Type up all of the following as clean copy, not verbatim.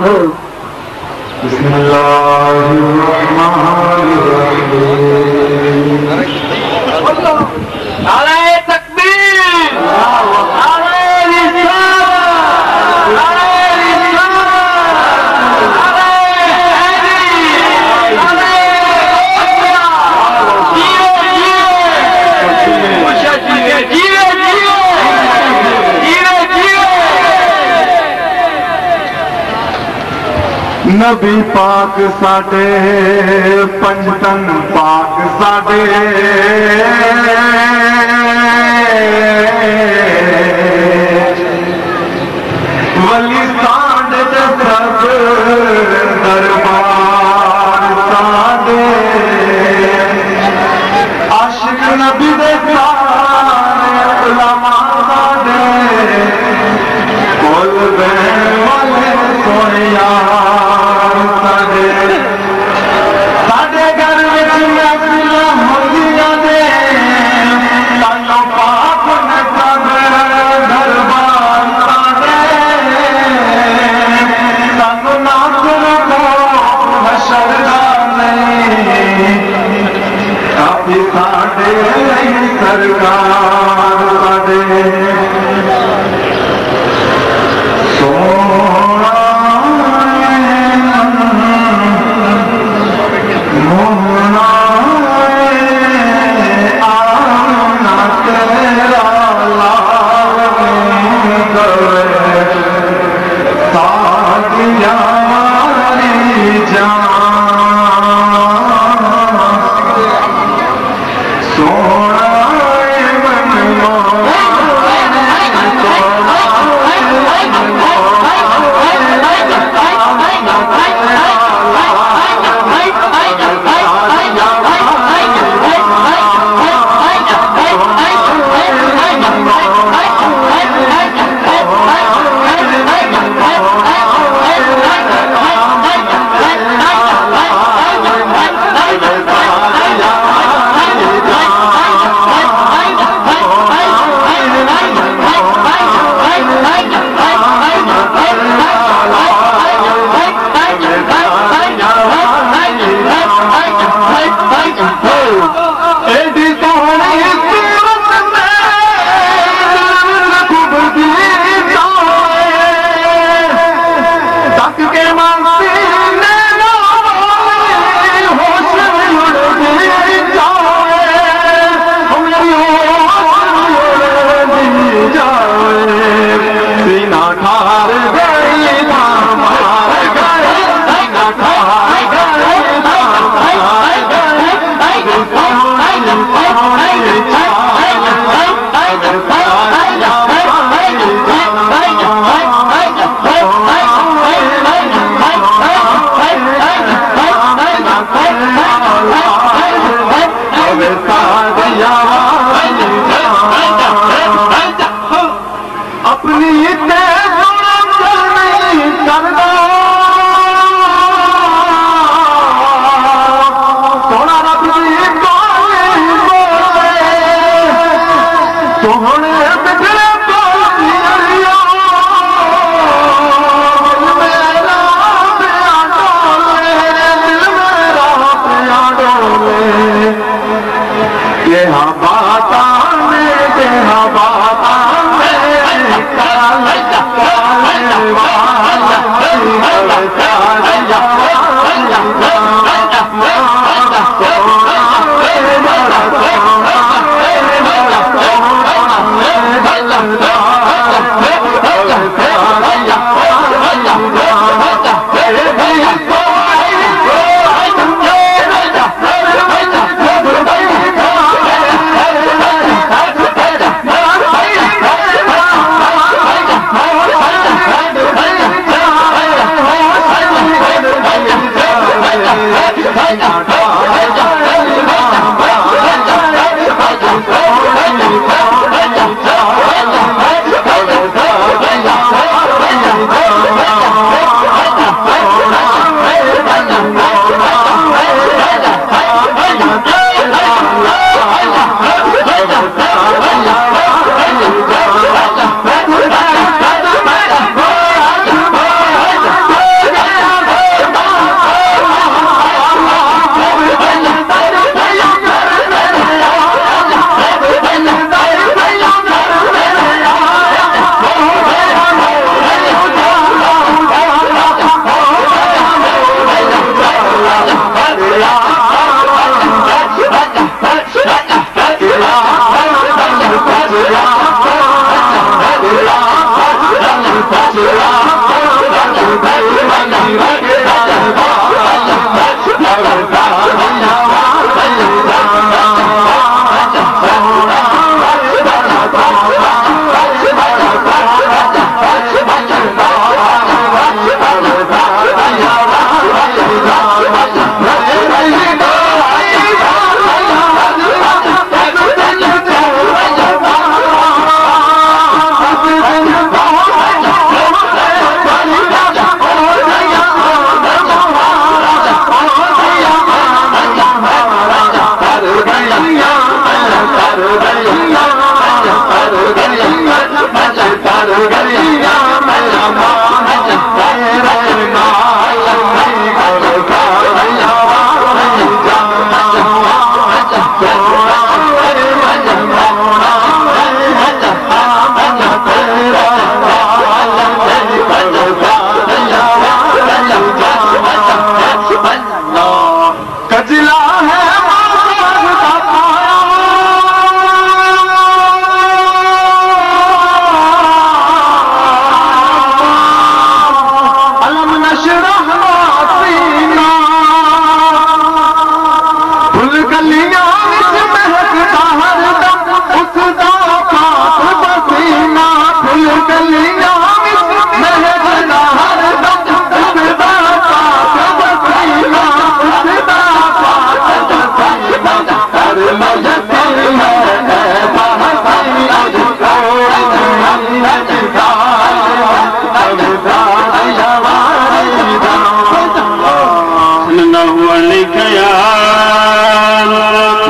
بسم اللہ الرحمن الرحیم نعرہ تکبیر، نعرہ رسالت، نعرہ رسالت، نعرہ حیدری، نعرہ جیو جیو جیو جیو جیو۔ نبی پاک ساڈے پنجتن پاک ساڈے ولی ساڈے تے سب دربار ساڈے عاشق نبی دے سارے علماء ساڈے کول بہن والے سونے یار ساڈے گھر وچ محفل ہوندیاں نے تانوں پاک نے سب دربار ساڈے سانوں ناصر کو حشر دا نہیں کافی ساڈے سرکار ساڈے سونا مونا آنا تیرا لاغی کرے سادیا ماری جان سونا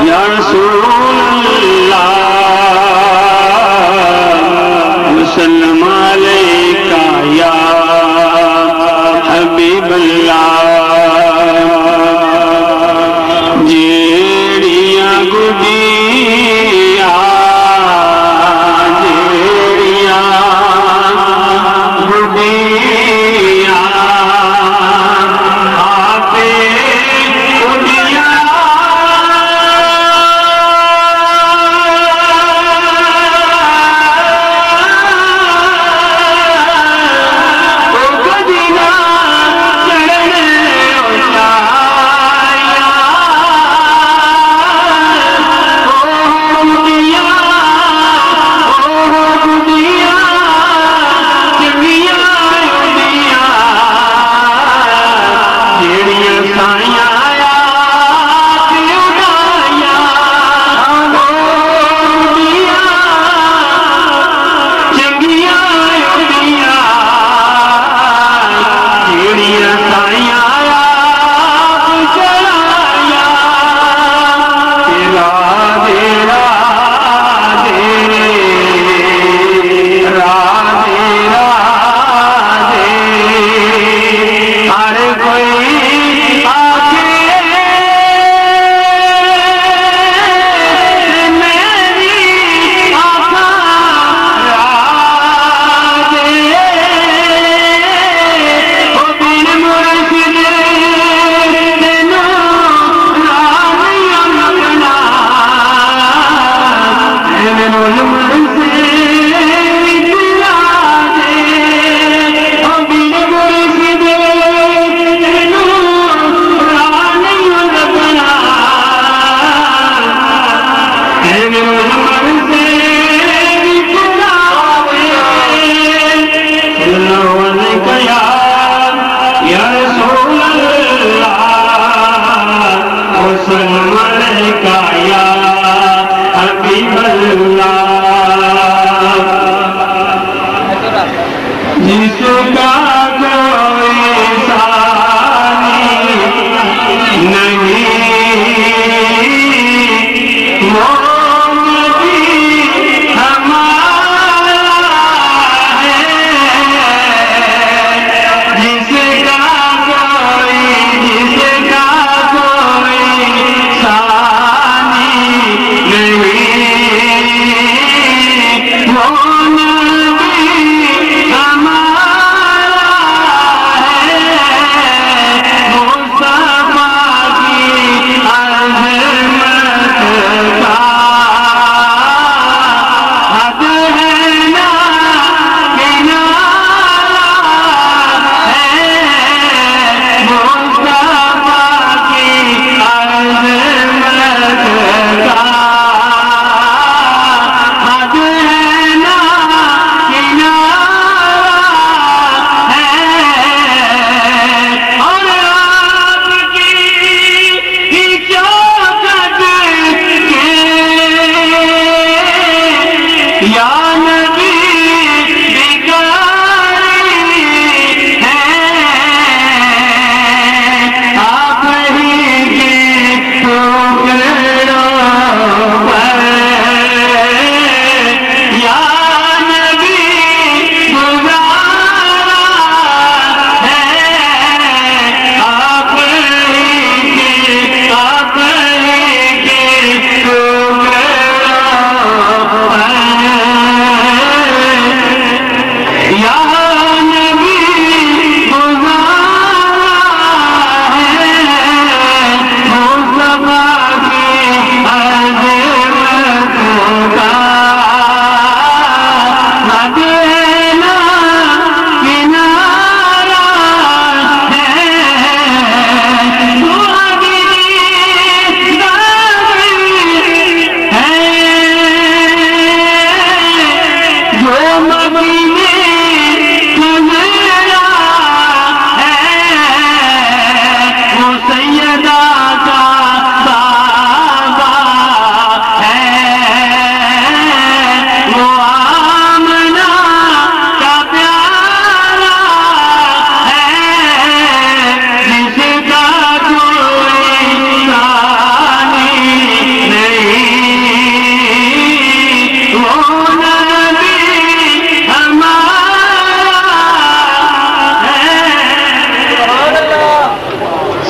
یا رسول اللہ وسلم علیکہ یا حبیب اللہ جیڑیاں گڈیاں گڈیاں آپے گڈیاں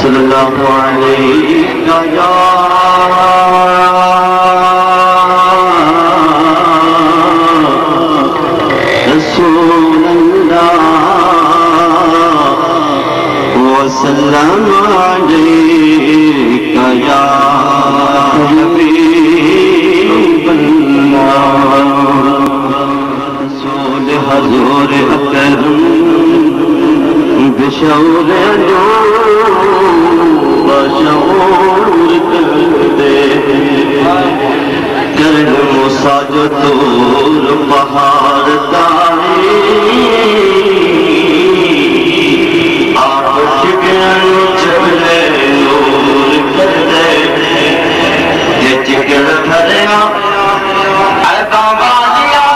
صلی اللہ علیہ یا رسول اللہ وسلم علیک یا حبیب اللہ رسول حضور اکرم بشعور بشعور کرتے کرن مساجد دور پہاڑ داری آپ چکن چلے نور کرتے یہ چکن بھریا اے بابا جیا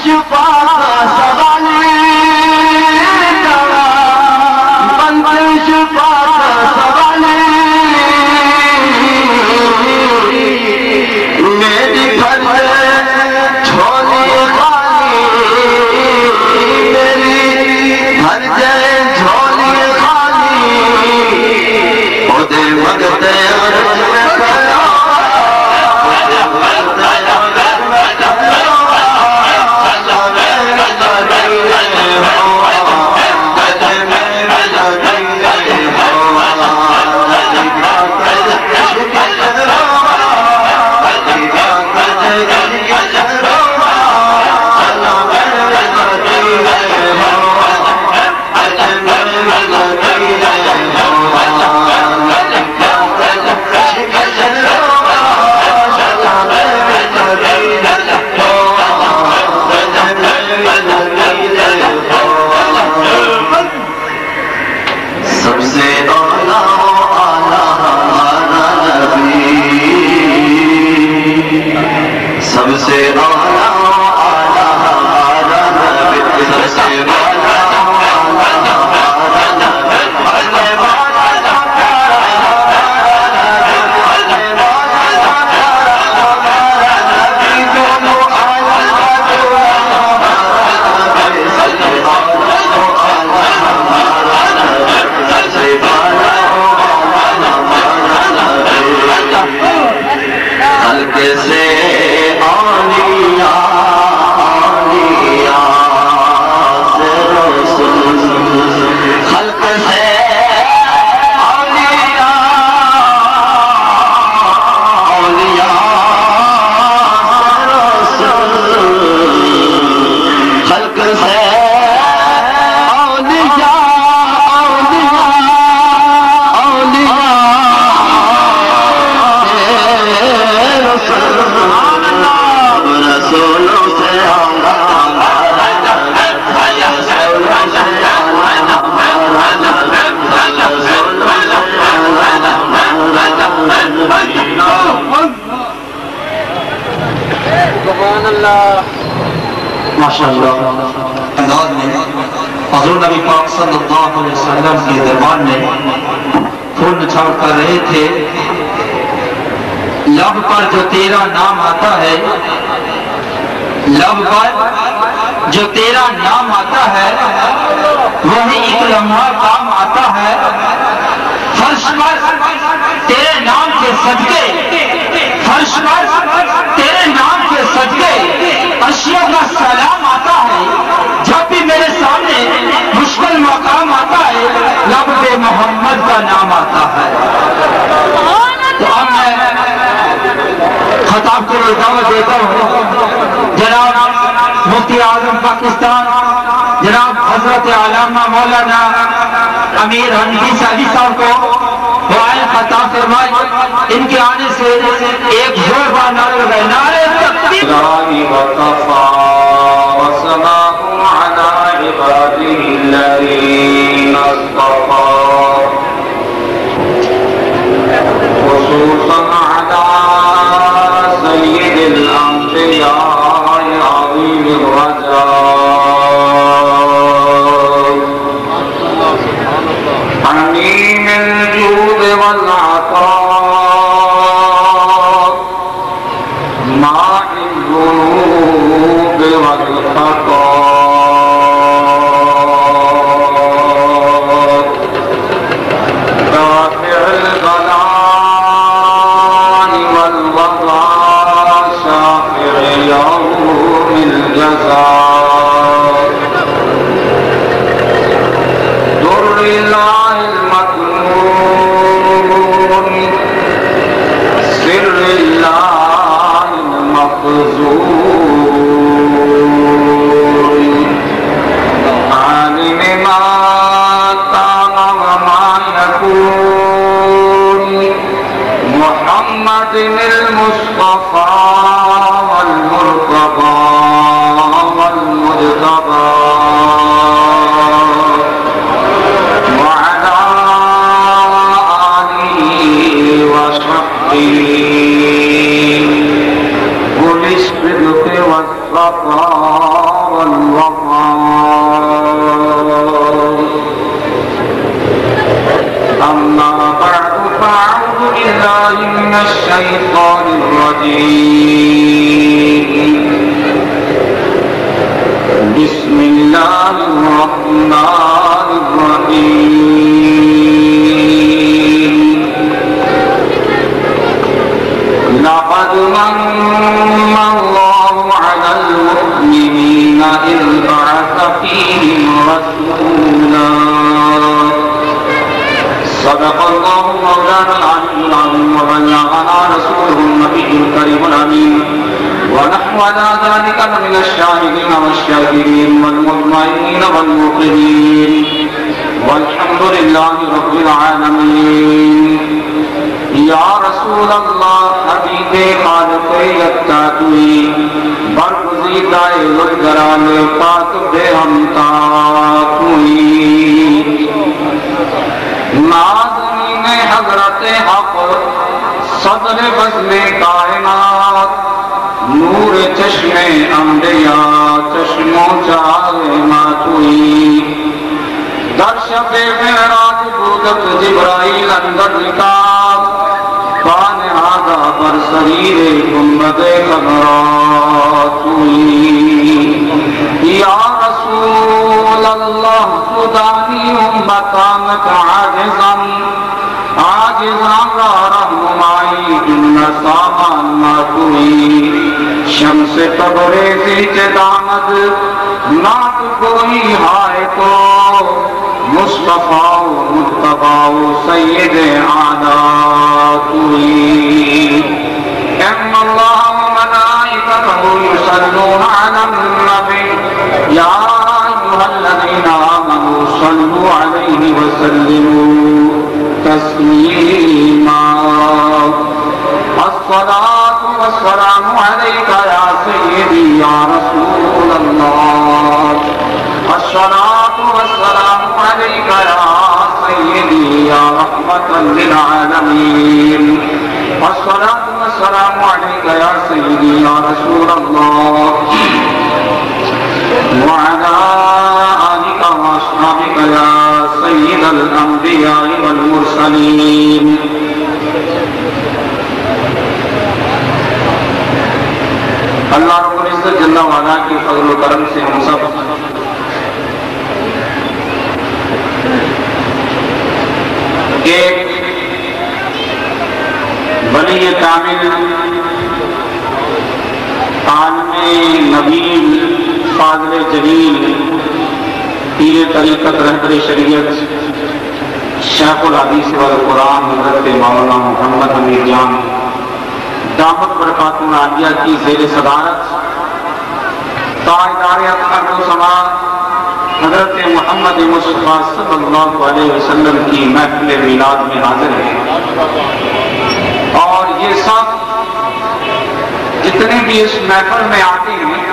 شفا کا سوال بند شفا کا سوال میری گھر جھولی خالی میری گھر جھولی خالی خودے مگتے انداز میں حضور نبی پاک صلی اللہ علیہ وسلم کی دربار میں پھول نچھاڑ کر رہے تھے. لب پر جو تیرا نام آتا ہے لب پر جو تیرا نام آتا ہے وہی ایک لمحہ کام آتا ہے. فرش پر تیرے نام کے صدقے فرش پر تیرے نام کے صدقے اشیاء کا سلام آتا ہے. جب بھی میرے سامنے مشکل مقام آتا ہے لب پہ محمد کا نام آتا ہے. تو اب میں خطاب کو دعوت دیتا ہوں جناب مفتی اعظم پاکستان جناب حضرت علامہ مولانا امیر حنفی سعدی صاحب کو وہ آئے خطاب فرمائے. ان کے آنے سے ایک زوردار نعرہ لگائے نعرہ تکبیر. وكفى وسلام على عباده الذين اصطفى خصوصا على سيد الأنبياء عظيم الرجاء حنين الجود والعطاء ماء الذنوب والخطا دافع البلاء والوضع شافع يوم الجزاء در الله المكنون سر الله المخزون عالم ما كان وما يكون محمد المصطفى والمرتضى والمجتبى وعلى آله وصحبه أولي الصدق والصفاء بالله من الشيطان الرجيم بسم الله الرحمن الرحيم لقد من الله على المؤمنين إذ بعث فيهم رسولا صدق الله مولانا العلي العظيم وبلغنا رسوله النبي الكريم الأمين ونحن على ذلك من الشاهدين والشاكرين والمطمئنين والموقنين والحمد لله رب العالمين یا رسول اللہ حبیب خالق یکتاتوی برگزیدہ لدگران پاک بے ہمتاتوی ناظرین حضرت حق صدر بزم کائنات نور چشم انبیاء چشم و جائماتوی در شب معراج بودت جبرائیل اندر نکاب پان آدھا پر سریر گنبد خبراتوی یا رسول اللہ خدانی امتانک عاجزان را رحمائی جن سامان ماتوی شمس تبریزی چدامد نات کوئی ہائے تو مصطفیٰ متبع سید عاداتوی ان اللہ وملائکتہ یصلون علی النبی یا ایھا الذین آمنوا صلوا علیہ وسلموا تسلیما الصلاة والسلام علیک یا سیدی یا رسول اللہ الصلاة والسلام عليك يا سيدي يا رحمة للعالمين الصلاة والسلام عليك يا سيدي يا رسول الله وعلى آلك وأصحابك يا سيد الأنبياء والمرسلين اللہ رب العزت جل وعلا کی فضل و کرم سے ہم سب ایک ولی کامل عالم نبیل فاضل جلیل پیر طریقت رہبر شریعت شیخ الحدیث والقرآن حضرت مولانا محمد حمید جان دامت برکاتہ عالیہ کی زیر صدارت تاجدار ارض و سما حضرت محمد مصطفیٰ صلی اللہ علیہ وسلم کی محفل میلاد میں حاضر ہے اور یہ سب جتنے بھی اس محفل میں آتے ہیں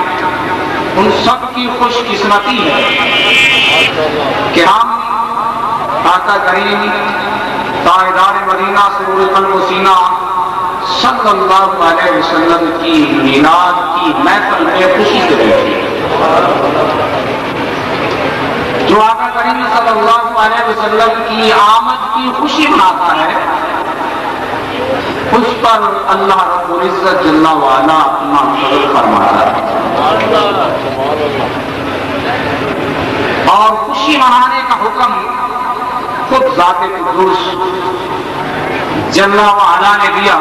ان سب کی خوش قسمتی ہے کہ ہم آقا کریم تاجدار مدینہ سرور قلب و سینہ صلی اللہ علیہ وسلم کی میلاد کی محفل میں خوشی سے بیٹھے جو آقا کریم صلی اللہ علیہ وسلم کی آمد کی خوشی مناتا ہے اس پر اللہ رب العزت جل وعلا اپنا فضل فرماتا ہے اور خوشی منانے کا حکم خود ذات قدوس جل وعلا نے دیا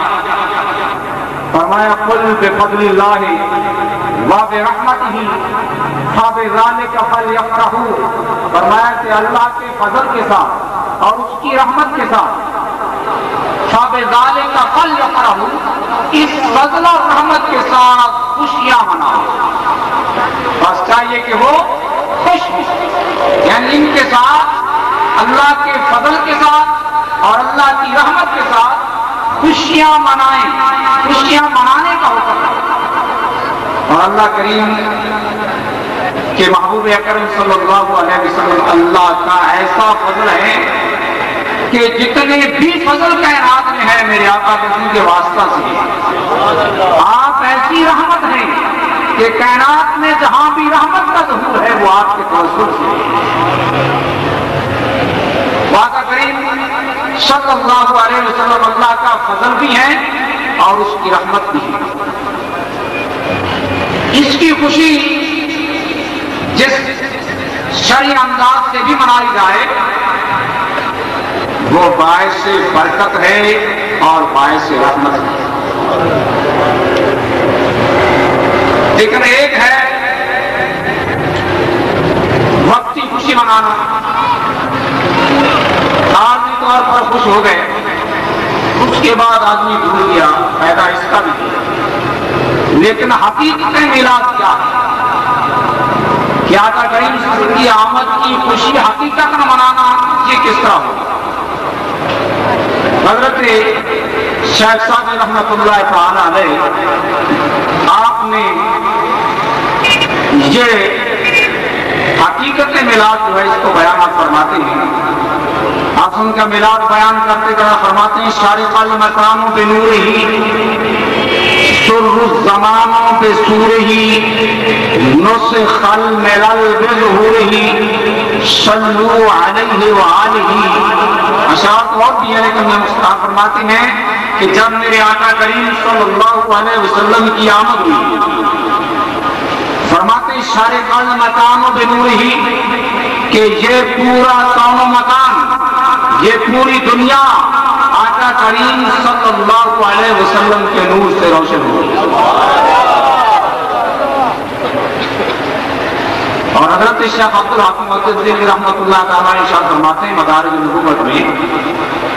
فرمایا قل بفضل اللہ وبرحمتہ فبذلک فلیفرحوا فرمایا کہ اللہ کے فضل کے ساتھ اور اس کی رحمت کے ساتھ فبذلک فلیفرحوا اس فضل اور رحمت کے ساتھ خوشیاں مناؤ بس چاہیے کہ وہ خوش ہوں یعنی ان کے ساتھ اللہ کے فضل کے ساتھ اور اللہ کی رحمت کے ساتھ خوشیاں منائیں خوشیاں منانے کا حکم ہے اور اللہ کریم کہ محبوب اکرم صلی اللہ علیہ وسلم اللہ کا ایسا فضل ہے کہ جتنے بھی فضل کائنات میں ہے میرے آقا کے ان کے واسطہ سے آپ ایسی رحمت ہیں کہ کائنات میں جہاں بھی رحمت کا ظہور ہے وہ آپ کے توسط سے آقا کریم صلی اللہ علیہ وسلم اللہ کا فضل بھی ہے اور اس کی رحمت بھی ہے۔ اس کی خوشی جس شرعی انداز سے بھی منائی جائے وہ باعث برکت ہے اور باعث رحمت ہے۔ لیکن ایک ہے وقتی خوشی منانا، عارضی طور پر خوش ہو گئے، اس کے بعد آدمی بھول گیا، فائدہ اس کا بھی ہے۔ لیکن حقیقت میلاد کیا ہے؟ کہ آقا کریم صلی اللہ علیہ وسلم کی آمد کی خوشی حقیقت میں منانا یہ کس طرح ہو؟ حضرت شیخ صاحب رحمۃ اللہ تعالی علیہ آپ نے یہ حقیقت میلاد جو ہے اس کو بیانات فرماتے ہیں۔ آپ ان کا میلاد بیان کرتے کرتے فرماتے ہیں شارق المکان بنورہ سر الزمان بسورہ نسخ الملل بظہورہ صلو علیہ وآلہ۔ اشعار اور بھی ہے لیکن میں مستعار فرماتے ہیں کہ جب میرے آقا کریم صلی اللہ علیہ وسلم کی آمد ہوئی، فرماتے شارق المکان بنورہ کہ یہ پورا کون و مکان، یہ پوری دنیا آقا کریم صلی اللہ علیہ وسلم کے نور سے روشن ہوئی۔ اور حضرت شیخ عبد الحکیم الدین رحمۃ اللہ تعالیٰ ارشاد فرماتے ہیں مدارج النبوت میں،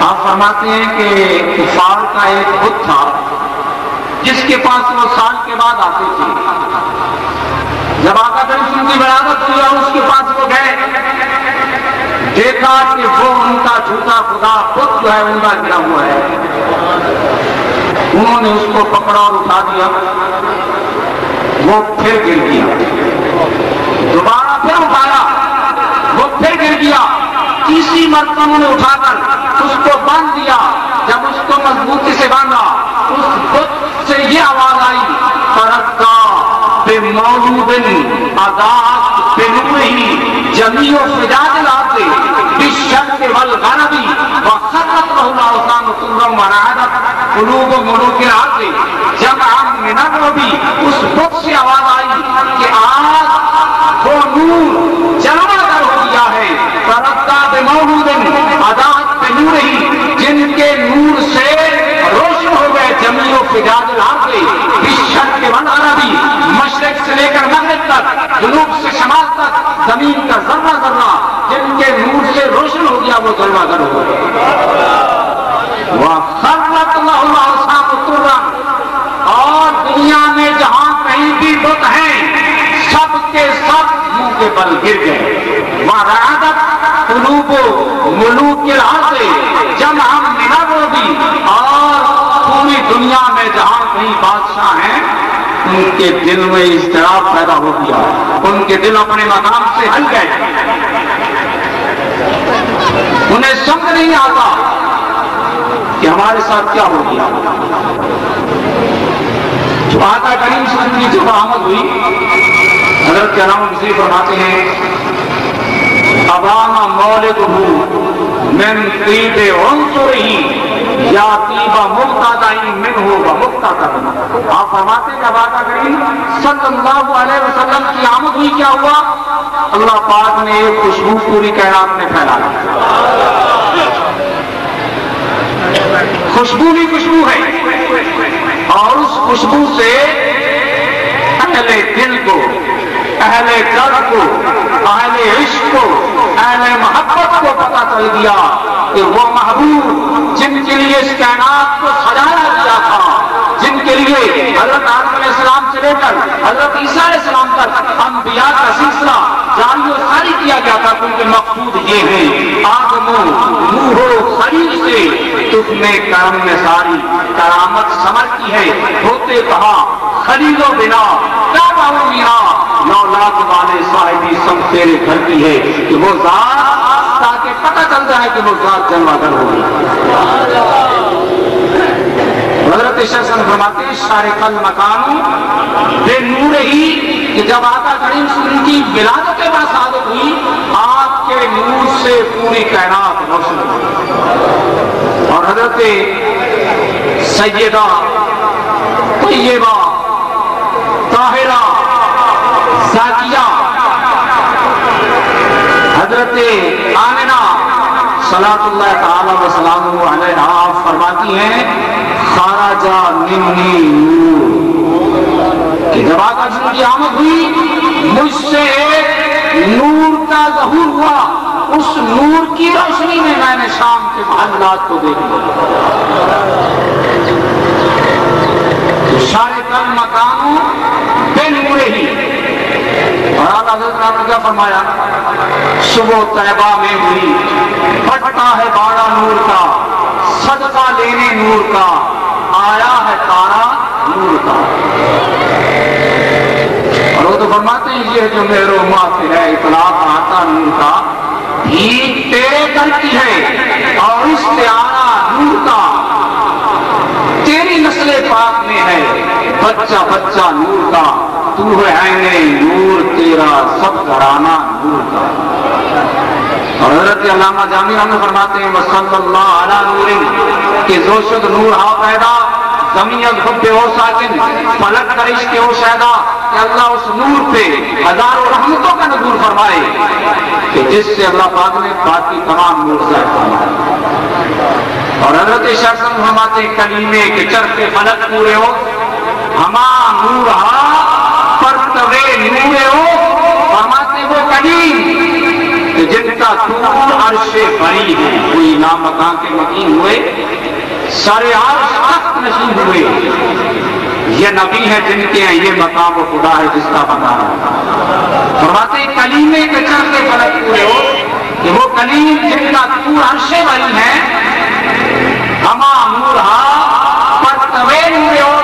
آپ فرماتے ہیں کہ کفار کا ایک بت تھا جس کے پاس وہ سال کے بعد آتے تھے۔ جب آقا کریم کی ولادت ہوئی اور اس کے پاس وہ گئے، دیکھا کہ وہ ان کا جھوٹا خدا بت جو ہے ان کا گرا ہوا ہے۔ انہوں نے اس کو پکڑا اور اٹھا دیا، وہ پھر گر گیا، دوبارہ پھر اٹھایا، وہ پھر گر گیا، تیسری مرتبہ انہوں نے اٹھا کر اس کو باندھ دیا۔ جب اس کو مضبوطی سے باندھا، اس بت سے یہ آواز آئی ترکا بمولود اضاءت بنورہ جمیع فجاج الارض بالشرق والغرب وخرت له الاوثان طرا ورعدت قلوب ملوک الارض جمعا من الرعب۔ اس بت سے آواز آئی کہ آج وہ نور جلوہ گر ہو گیا ہے، ترکا بمولود اضاءت بنورہ جن کے نور سے روشن ہو گئے جمیع فجاج الارض بالشرق والغرب، مشرق سے لے کر مغرب تک، جنوب سے شمال تک، زمین کا ذرہ ذرہ جن کے نور سے روشن ہو گیا وہ جلوہ گر ہو گیا۔ وَخَرَّتْ لَهُ الْأَوْثَانُ طُرًّا، اور دنیا میں جہاں کہیں بھی بت ہیں سب کے سب منہ کے بل گر گئے۔ وَرَعَدَتْ قُلُوبُ مُلُوكِ الْأَرْضِ جَمْعًا مِنَ الرُّعْبِ، اور پوری دنیا میں جہاں کہیں بادشاہ ہیں ان کے دل میں اضطراب پیدا ہو گیا، ان کے دل اپنے مقام سے ہل گئے، انہیں سمجھ نہیں آتا کہ ہمارے ساتھ کیا ہو گیا۔ جو آقا کریم صلی اللہ علیہ وسلم کی جب آمد ہوئی، حضرت علامہ مصری فرماتے ہیں ابانا مولدہ من طیب عنصرہ یا طیب مقتدع منہ و مقتدع۔ آپ فرماتے ہیں کہ آقا کریم صلی اللہ علیہ وسلم کی آمد ہوئی، کیا ہوا؟ اللہ پاک نے ایک خوشبو پوری کائنات میں پھیلائی۔ خوشبو بھی خوشبو ہے، اور اس خوشبو سے اہل دل کو، اہل درد کو، اہل عشق کو، اہل محبت کو پتہ چل گیا کہ وہ محبوب جن کے لیے اس کائنات کو سجایا گیا تھا، جن کے لیے حضرت آدم علیہ السلام سے لے کر حضرت عیسیٰ علیہ السلام تک انبیاء کا سلسلہ جاری و ساری کیا گیا تھا، کیونکہ مقصود یہ ہے آدم نوح و خلیل سے تجھ میں کرم میں ساری کرامت سمر کی ہے، ہوتے کہا خلیل و بنا کعبہ و مینا نولاد والے صاحبی سب تیرے گھر کی ہے، کہ وہ ذات تاکہ پتہ چلتا ہے کہ وہ ذات جلوہ گر ہوگی۔ حضرت شیخ فرماتے ہیں شارق المکان بے نور ہی، کہ جب آقا کریم صلی اللہ علیہ وسلم کی ولادت کے بعد صادق ہوئی، آپ کے نور سے پوری کائنات روشن ہوئی۔ حضرت سیدہ طیبہ طاہرہ زاکیہ حضرت آمنہ صلاۃ اللہ تعالی وسلامہ علیہا فرماتی ہیں خرجا منی نور کہ جب آقا کی آمد ہوئی مجھ سے ایک نور کا ظہور ہوا، اس نور کی روشنی میں نے شام کے محلات کو دیکھ لیا۔ سارے کل مکانوں بے نور ہی، اور اعلیٰ حضرت نے کیا فرمایا؟ صبح طیبہ میں ہوئی پھٹتا ہے باڑا نور کا، صدقہ لینے نور کا، آیا ہے تارا نور کا۔ اور وہ تو فرماتے ہیں یہ جو میرو معافر ہے اطلاق آتا نور کا، بھیک تیرے کرتی ہے اور استعارہ نور کا، تیری نسل پاک میں ہے بچہ بچہ نور کا، تو ہے عین نور تیرا سب گھرانہ نور کا۔ اور حضرت علامہ جامی رحمۃ فرماتے ہیں وصلی اللہ علی نور کہ زو شد نور ہا پیدا زمین الحب ہو ساکن فلک کرش کے ہو شہدا، کہ اللہ اس نور پہ ہزاروں رحمتوں کا نزول فرمائے کہ جس سے اللہ پاک نے باقی تمام نور ظاہر فرمائے۔ اور حضرت شاہ فرماتے ہیں کلیمے کے چرخ فلک پورے ہو ہما نور ہا پرتوے نورے ہو، فرماتے وہ کلیم جن کا طول عرش بری ہے، کوئی نامکان کے مکین ہوئے سارے عرش تخت نشین ہوئے، یہ نبی ہے جن کے ہیں یہ مقام و خدا ہے جس کا مقام ہے۔ فرماتے ہیں کلیمے کے چرخ فلک پورے ہو کہ وہ کلیم جن کا طول عرش بری ہے، ہما نور ہا پرتوے نورے ہو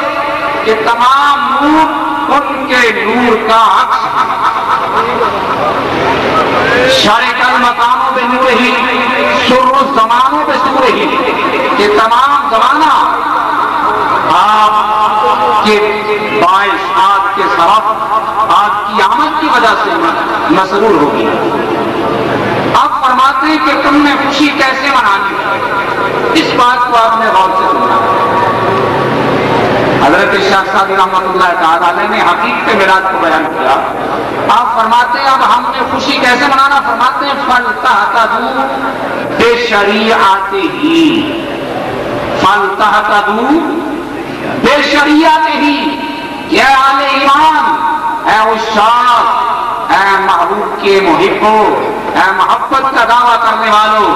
کہ تمام نور ان کے نور کا عکس، شارق المقاموں پہ نور ہی سر زمانوں پہ سور ہی کہ تمام زمانہ آپ کے باعث آپ کے سبب آپ کی آمد کی وجہ سے مسرور ہوگی۔ آپ فرماتے ہیں کہ تم نے خوشی کیسے منانی، اس بات کو آپ نے غور سے سنا۔ حضرت شاہ سعدی رحمۃ اللہ تعالی علیہ نے حقیقت میراث کو بیان کیا۔ آپ فرماتے ہیں اب ہم نے خوشی کیسے منانا؟ فرماتے ہیں فَلْتَحْتَدُوا بِشَرِيعَتِهِ، فَلْتَحْتَدُوا بِشَرِيعَتِهِ، اے اہل ایمان، اے عشاق، اے محبوب کے محبوں، اے محبت کا دعویٰ کرنے والوں،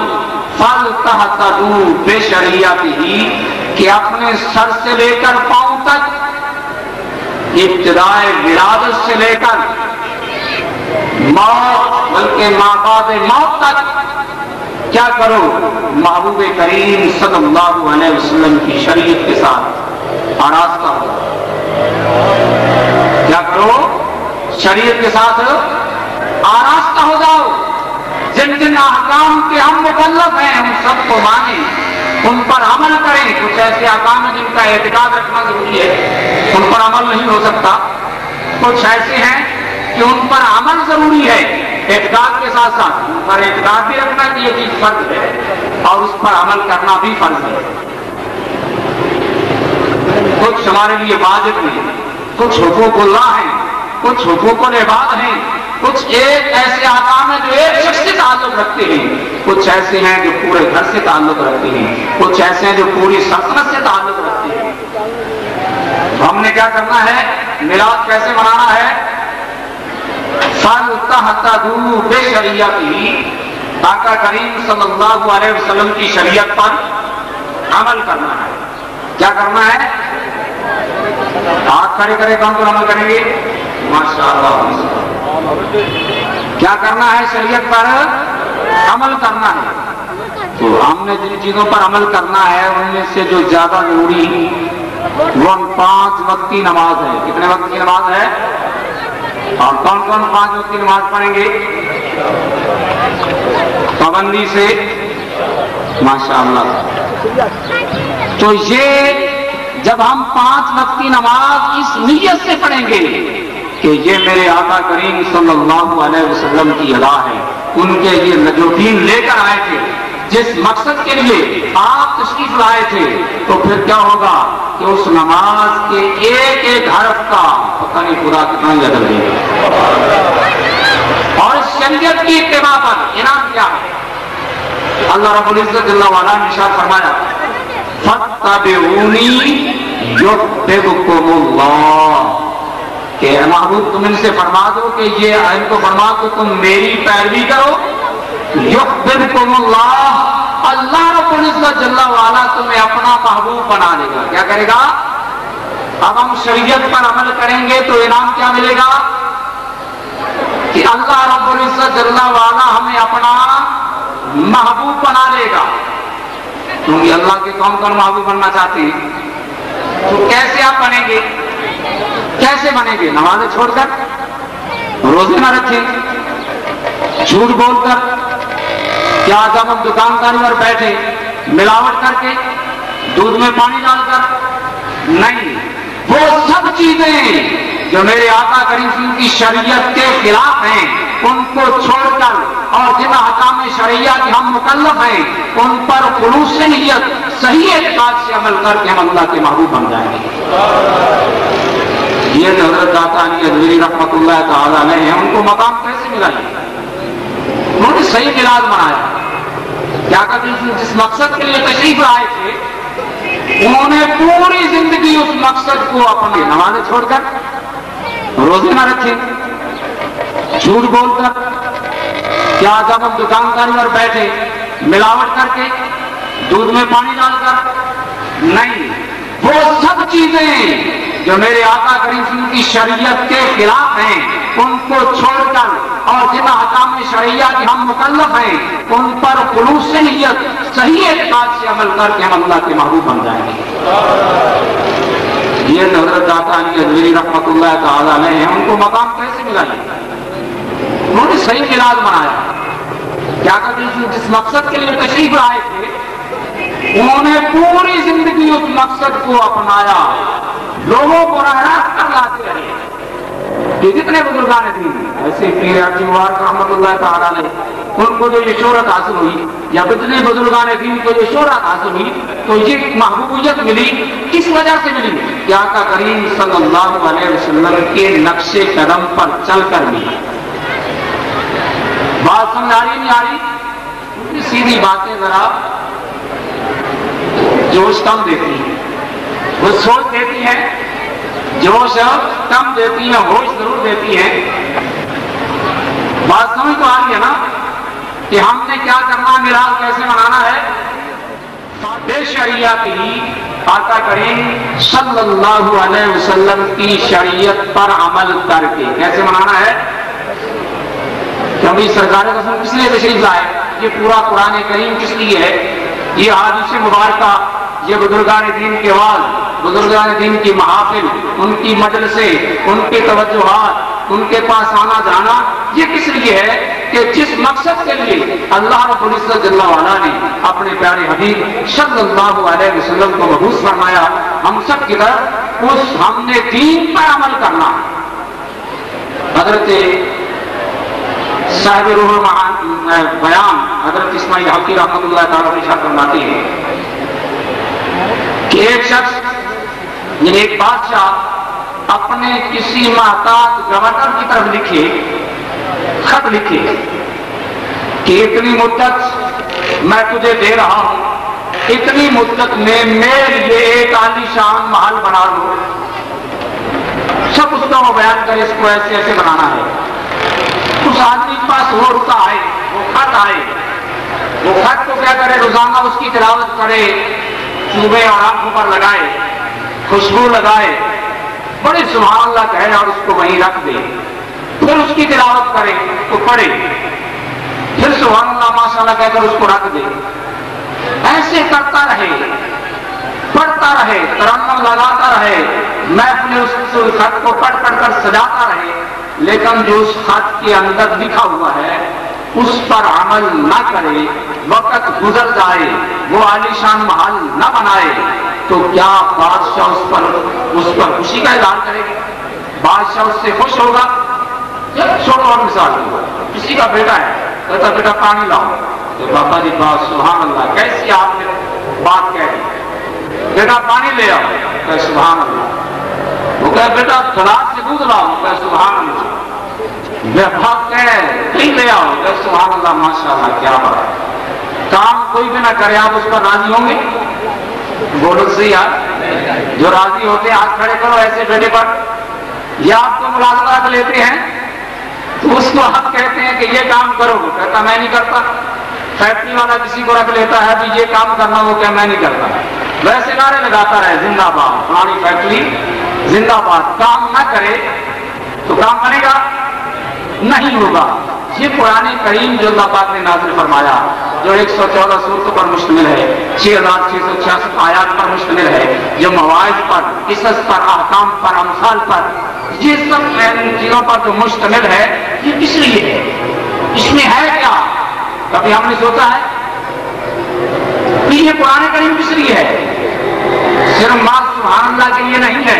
فَلْتَحْتَدُوا بِشَرِيعَتِهِ کہ اپنے سر سے لے کر پاؤں تک، ابتدائے ولادت سے لے کر موت بلکہ ماں باپ موت تک کیا کرو؟ محبوب کریم صلی اللہ علیہ وسلم کی شریعت کے ساتھ آراستہ ہو۔ کیا کرو؟ شریعت کے ساتھ آراستہ ہو جاؤ۔ جن جن احکام کے ہم مکلف ہیں ہم سب کو مانیں، ان پر عمل کریں۔ کچھ ایسے احکام ہیں جن کا اعتقاد رکھنا ضروری ہے، ان پر عمل نہیں ہو سکتا۔ کچھ ایسے ہیں کہ ان پر عمل ضروری ہے اعتقاد کے ساتھ ساتھ، ان پر اعتقاد بھی رکھنا کہ یہ چیز فرض ہے اور اس پر عمل کرنا بھی فرض ہے۔ کچھ ہمارے لیے واجب ہیں، کچھ حقوق اللہ ہیں، کچھ حقوق العباد ہیں، کچھ ایک ایسے احکام ہیں جو ایک شخص سے تعلق رکھتے ہیں، کچھ ایسے ہیں جو پورے گھر سے تعلق رکھتے ہیں، کچھ ایسے ہیں جو پوری سلطنت سے تعلق رکھتے ہیں۔ ہم نے کیا کرنا ہے؟ میلاد کیسے منانا ہے؟ فَلْتَحْتَدُوا بِشَرِيعَتِهِ، آقا کریم صلی اللہ علیہ وسلم کی شریعت پر عمل کرنا ہے۔ کیا کرنا ہے؟ ہاتھ کھڑے کرے کون پر عمل کریں گے؟ ماشاءاللہ۔ کیا کرنا ہے؟ شریعت پر عمل کرنا ہے۔ تو ہم نے جن چیزوں پر عمل کرنا ہے ان میں سے جو زیادہ ضروری وہ 5 وقت کی نماز ہے۔ کتنے وقت کی نماز ہے؟ اور کون کون 5 وقت کی نماز پڑھیں گے؟ پابندی سے، ماشاءاللہ۔ تو یہ جب ہم 5 وقت کی نماز اس نیت سے پڑھیں گے کہ یہ میرے آقا کریم صلی اللہ علیہ وسلم کی ادا ہے، ان کے یہ جو دین لے کر آئے تھے جس مقصد کے لیے آپ تشریف لائے تھے تو پھر کیا ہوگا کہ اس نماز کے ایک ایک حرف کا پتہ نہیں خدا کتنا ہی اجر دے گا۔ اور اس شریعت کی اتباع پر انعام کیا ہے؟ اللہ رب العزت جل وعلا نے ارشاد فرمایا فَاتَّبِعُونِي يُحْبِبْكُمُ اللَّهُ کہ اے محبوب تم ان سے فرما دو کہ یہ ان کو فرما دو تم میری پیروی کرو یحببکم اللہ، اللہ رب العزت جل وعلا تمہیں اپنا محبوب بنا لے گا۔ کیا کرے گا؟ اب ہم شریعت پر عمل کریں گے تو انعام کیا ملے گا کہ اللہ رب العزت جل وعلا ہمیں اپنا محبوب بنا لے گا۔ تم بھی اللہ کے کون کون محبوب بننا چاہتے ہیں؟ تو کیسے آپ بنیں گے؟ کیسے بنیں گے؟ نمازیں چھوڑ کر، روزے نہ رکھیں، جھوٹ بول کر، کیا جب ہم دکانداری پر بیٹھے ملاوٹ کر کے، دودھ میں پانی ڈال کر؟ نہیں، وہ سب چیزیں جو میرے آقا کریم صلی اللہ علیہ وسلم کی شریعت کے خلاف ہیں ان کو چھوڑ کر اور جن احکام شرعیہ کے ہم مکلف ہیں ان پر خلوص نیت صحیح اعتقاد سے عمل کر کے ہم اللہ کے محبوب بن جائیں گے۔ یہ حضرت داتا علی اجمیری رحمۃ اللہ تعالی علیہ ہیں، ان کو مقام کیسے ملا؟ انہوں نے صحیح میلاد منایا۔ کیا کہتے ہیں؟ جس مقصد کے لیے تشریف لائے تھے انہوں نے پوری زندگی اس مقصد کو اپنے نمازیں چھوڑ کر، روزے نہ رکھے، جھوٹ بول کر، کیا جب ہم دکانداری پر بیٹھے ملاوٹ کر کے، دودھ میں پانی ڈال کر؟ نہیں، وہ سب چیزیں جو میرے آقا کریم صلی اللہ علیہ وسلم کی شریعت کے خلاف ہیں ان کو چھوڑ کر اور جن احکام شرعیہ کے ہم مکلف ہیں ان پر خلوص نیت صحیح اعتقاد سے عمل کر کے ہم اللہ کے محبوب بن جائیں گے۔ یہ حضرت داتا علی اجمیری رحمۃ اللہ تعالی علیہ ہیں، ان کو مقام کیسے ملا؟ انہوں نے صحیح میلاد منایا۔ کیا کہتے ہیں؟ جس مقصد کے لیے تشریف لائے تھے انہوں نے پوری زندگی اس مقصد کو اپنایا، لوگوں کو راست کر لاتے رہے کہ جتنے بزرگان دین ایسے پیر حاجی مبارک رحمۃ اللہ تعالی علیہ ان کو جو یہ شہرت حاصل ہوئی یا جتنے بزرگان دین کو جو شہرت حاصل ہوئی تو یہ محبوبیت ملی، کس وجہ سے ملی؟ کہ آقا کریم صلی اللہ علیہ وسلم کے نقش قدم پر چل کر ملی۔ بات سمجھ آ رہی نہیں آ رہی؟ سیدھی باتیں ذرا جوش کم دیتی ہیں، وہ سوچ دیتی ہے، جوش کم دیتی ہے، ہوش ضرور دیتی ہے۔ بات سمجھ تو آ رہی ہے نا کہ ہم نے کیا کرنا ہے، میلاد کیسے منانا ہے؟ بے شریعت کی آقا کریم صلی اللہ علیہ وسلم کی شریعت پر عمل کر کے کیسے منانا ہے؟ کبھی سرکار رسول کس لیے تشریف لائے؟ یہ پورا قرآن کریم کس لیے ہے؟ یہ حدیث مبارکہ، یہ بزرگان دین کے وعظ، بزرگان دین کی محافل، ان کی مجلسیں، ان کے توجہات، ان کے پاس آنا جانا، یہ کس لیے ہے کہ جس مقصد کے لیے اللہ رب العزت جل وعلا نے اپنے پیارے حبیب صلی اللہ علیہ وسلم کو مبعوث فرمایا، ہم سب کی طرف ہم نے دین پر عمل کرنا۔ حضرت صاحب روح بیان حضرت اسماعیل حقی رحمۃ اللہ تعالیٰ ارشاد فرماتے ہیں کہ ایک شخص یعنی ایک بادشاہ اپنے کسی محتاج گورنر کی طرف لکھے، خط لکھے کہ اتنی مدت میں تجھے دے رہا ہوں، اتنی مدت میں میرے لیے ایک عالی شان محل بنا لو۔ سب اس کا وہ بیان کرے اس کو ایسے ایسے بنانا ہے۔ اس آدمی کے پاس وہ رکا آئے، وہ خط آئے، وہ خط کو کیا کرے؟ روزانہ اس کی تلاوت کرے، چوبے اور آنکھوں پر لگائے، خوشبو لگائے، بڑے سبحان اللہ کہے اور اس کو وہیں رکھ دے، پھر اس کی تلاوت کرے تو پڑھے، پھر سبحان اللہ ماشاء اللہ کہہ کر اس کو رکھ دے، ایسے کرتا رہے، پڑھتا رہے، ترنم لگاتا رہے، میں اپنے اس خط کو پڑھ پڑھ کر سجاتا رہے، لیکن جو اس خط کے اندر لکھا ہوا ہے اس پر عمل نہ کرے، وقت گزر جائے، وہ عالیشان محل نہ بنائے، تو کیا بادشاہ اس پر خوشی کا اظہار کرے گا؟ بادشاہ اس سے خوش ہوگا؟ چھوڑو اور مثال کسی کا بیٹا ہے کہتا بیٹا پانی لاؤ. تو پاپا جی بات سبحان اللہ کیسی آپ نے بات کہہ دی. بیٹا پانی لے آؤ. کہ سبحان اللہ. وہ کہا بیٹا گلاس سے دودھ لاؤ. کہ سبحان اللہ. بات کہیں لے آؤ. کہ سبحان اللہ ماشاء اللہ کیا بات. کام کوئی بھی نہ کرے آپ اس پر راضی ہوں گے؟ بولو صحیح یار. جو راضی ہوتے ہیں ہاتھ کھڑے کرو ایسے بیٹے پر. یا آپ کو ملازمت لیتے ہیں تو اس کو آپ کہتے ہیں کہ یہ کام کرو. وہ کہتا میں نہیں کرتا. فیکٹری والا کسی کو رکھ لیتا ہے کہ یہ کام کرنا. وہ کیا میں نہیں کرتا. ویسے نعرے لگاتا رہے زندہ باد پرانی فیکٹری زندہ باد. کام نہ کرے تو کام بنے گا نہیں ہوگا. یہ قرآن کریم جو اللہ پاک نے نازل فرمایا جو 114 سورتوں پر مشتمل ہے 6666 آیات پر مشتمل ہے جو مواعظ پر قصص پر احکام پر امثال پر یہ سب چیزوں پر جو مشتمل ہے یہ کس لیے ہے؟ اس میں ہے کیا؟ کبھی ہم نے سوچا ہے کہ یہ قرآن کریم کس لیے ہے؟ صرف ماں سبحان اللہ کے لیے نہیں ہے.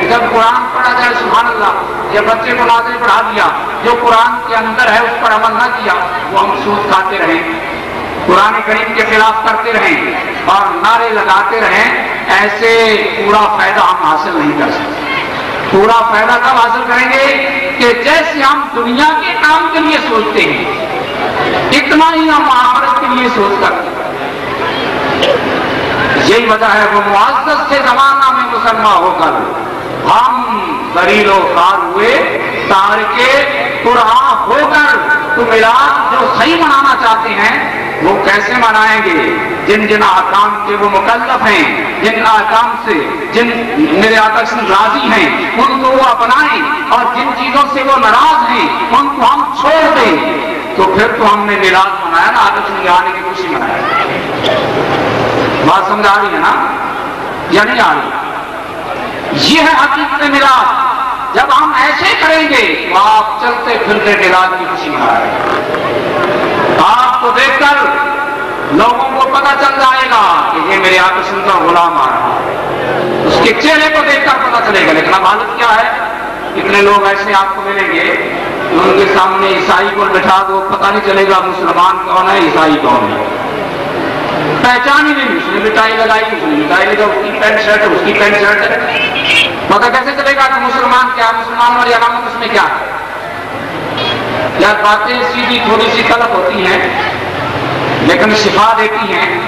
جب قرآن پڑھا جائے سبحان اللہ. جب بچے کو نازل پڑھا دیا جو قرآن کے اندر ہے اس پر عمل نہ کیا وہ ہم سود کھاتے رہیں قرآن کریم کے خلاف کرتے رہیں اور نعرے لگاتے رہیں. ایسے پورا فائدہ ہم حاصل نہیں کر سکتے. پورا فائدہ کب حاصل کریں گے کہ جیسے ہم دنیا کے کام کے لیے سوچتے ہیں اتنا ہی ہم آخرت کے لیے سوچ کرتے ہیں. یہی وجہ ہے وہ معزز سے زمانہ میں مسلمان ہو کر ہم ذلیل و خوار ہوئے تارکے قرآن ہو کر تو میلاد جو صحیح منانا چاہتے ہیں وہ کیسے منائیں گے؟ جن جن احکام کے وہ مکلف ہیں جن احکام سے جن میرے آقا سے راضی ہیں ان کو وہ اپنائیں اور جن چیزوں سے وہ ناراض ہیں ان کو ہم چھوڑ دیں. تو پھر تو ہم نے میلاد منایا نا آقا سے آنے کی خوشی منایا. بات سمجھ آ رہی ہے نا یا نہیں آ رہی؟ یہ ہے حقیقت میلاد. جب ہم ایسے کریں گے تو آپ چلتے پھرتے میلاد کی خوشی منائیں. آپ کو دیکھ کر لوگوں کو پتہ چل جائے گا کہ یہ میرے آقا کا غلام آ رہا ہے. اس کے چہرے کو دیکھ کر پتہ چلے گا. لیکن اب حالت کیا ہے؟ کتنے لوگ ایسے آپ کو ملیں گے ان کے سامنے عیسائی کو بٹھا دو پتہ نہیں چلے گا مسلمان کون ہے عیسائی کون ہے. پہچان ہی نہیں. اس نے مٹائی لگائی اس نے مٹائی لگا اس کی پینٹ شرٹ ہے اس کی پینٹ شرٹ ہے. پتہ کیسے چلے گا کہ مسلمان کیا مسلمان والی علامت اس میں کیا ہے؟ یا باتیں سیدھی تھوڑی سی طلب ہوتی ہیں لیکن شفا دیتی ہیں.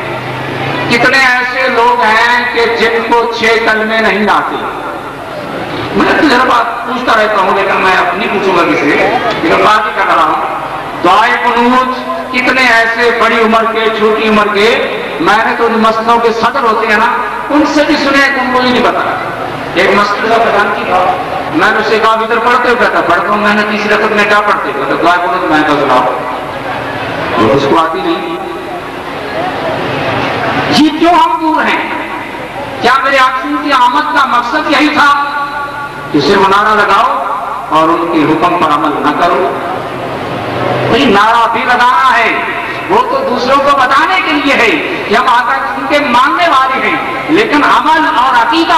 کتنے ایسے لوگ ہیں کہ جن کو 6 کلمے نہیں آتے. میں تجربہ پوچھتا رہتا ہوں لیکن میں اپنی پوچھوں گا کسی لیکن بات ہی کر رہا ہوں. دعائے قنوت کتنے ایسے بڑی عمر کے چھوٹی عمر کے میں نے تو ان مسجدوں کے صدر ہوتے ہیں نا ان سے بھی سنے کہ ان کو ہی نہیں پتا. ایک مسجد کا پردھان کی تھا میں نے اسے کہا ادھر پڑھتے ہوئے کہتا پڑھتا ہوں. میں نے تیسری رکعت میں کیا پڑھتے کہتا دعائے قنوت. میں کہا سناؤ اس کو آتی نہیں. یہ کیوں ہم دور ہیں؟ کیا میرے آقا کی آمد کا مقصد یہی تھا کہ صرف نعرہ لگاؤ اور ان کے حکم پر عمل نہ کرو؟ بھئی نعرہ بھی لگانا ہے وہ تو دوسروں کو بتانے کے لیے ہے کہ ہم آقا کے ماننے والے ہیں لیکن عمل اور عقیدہ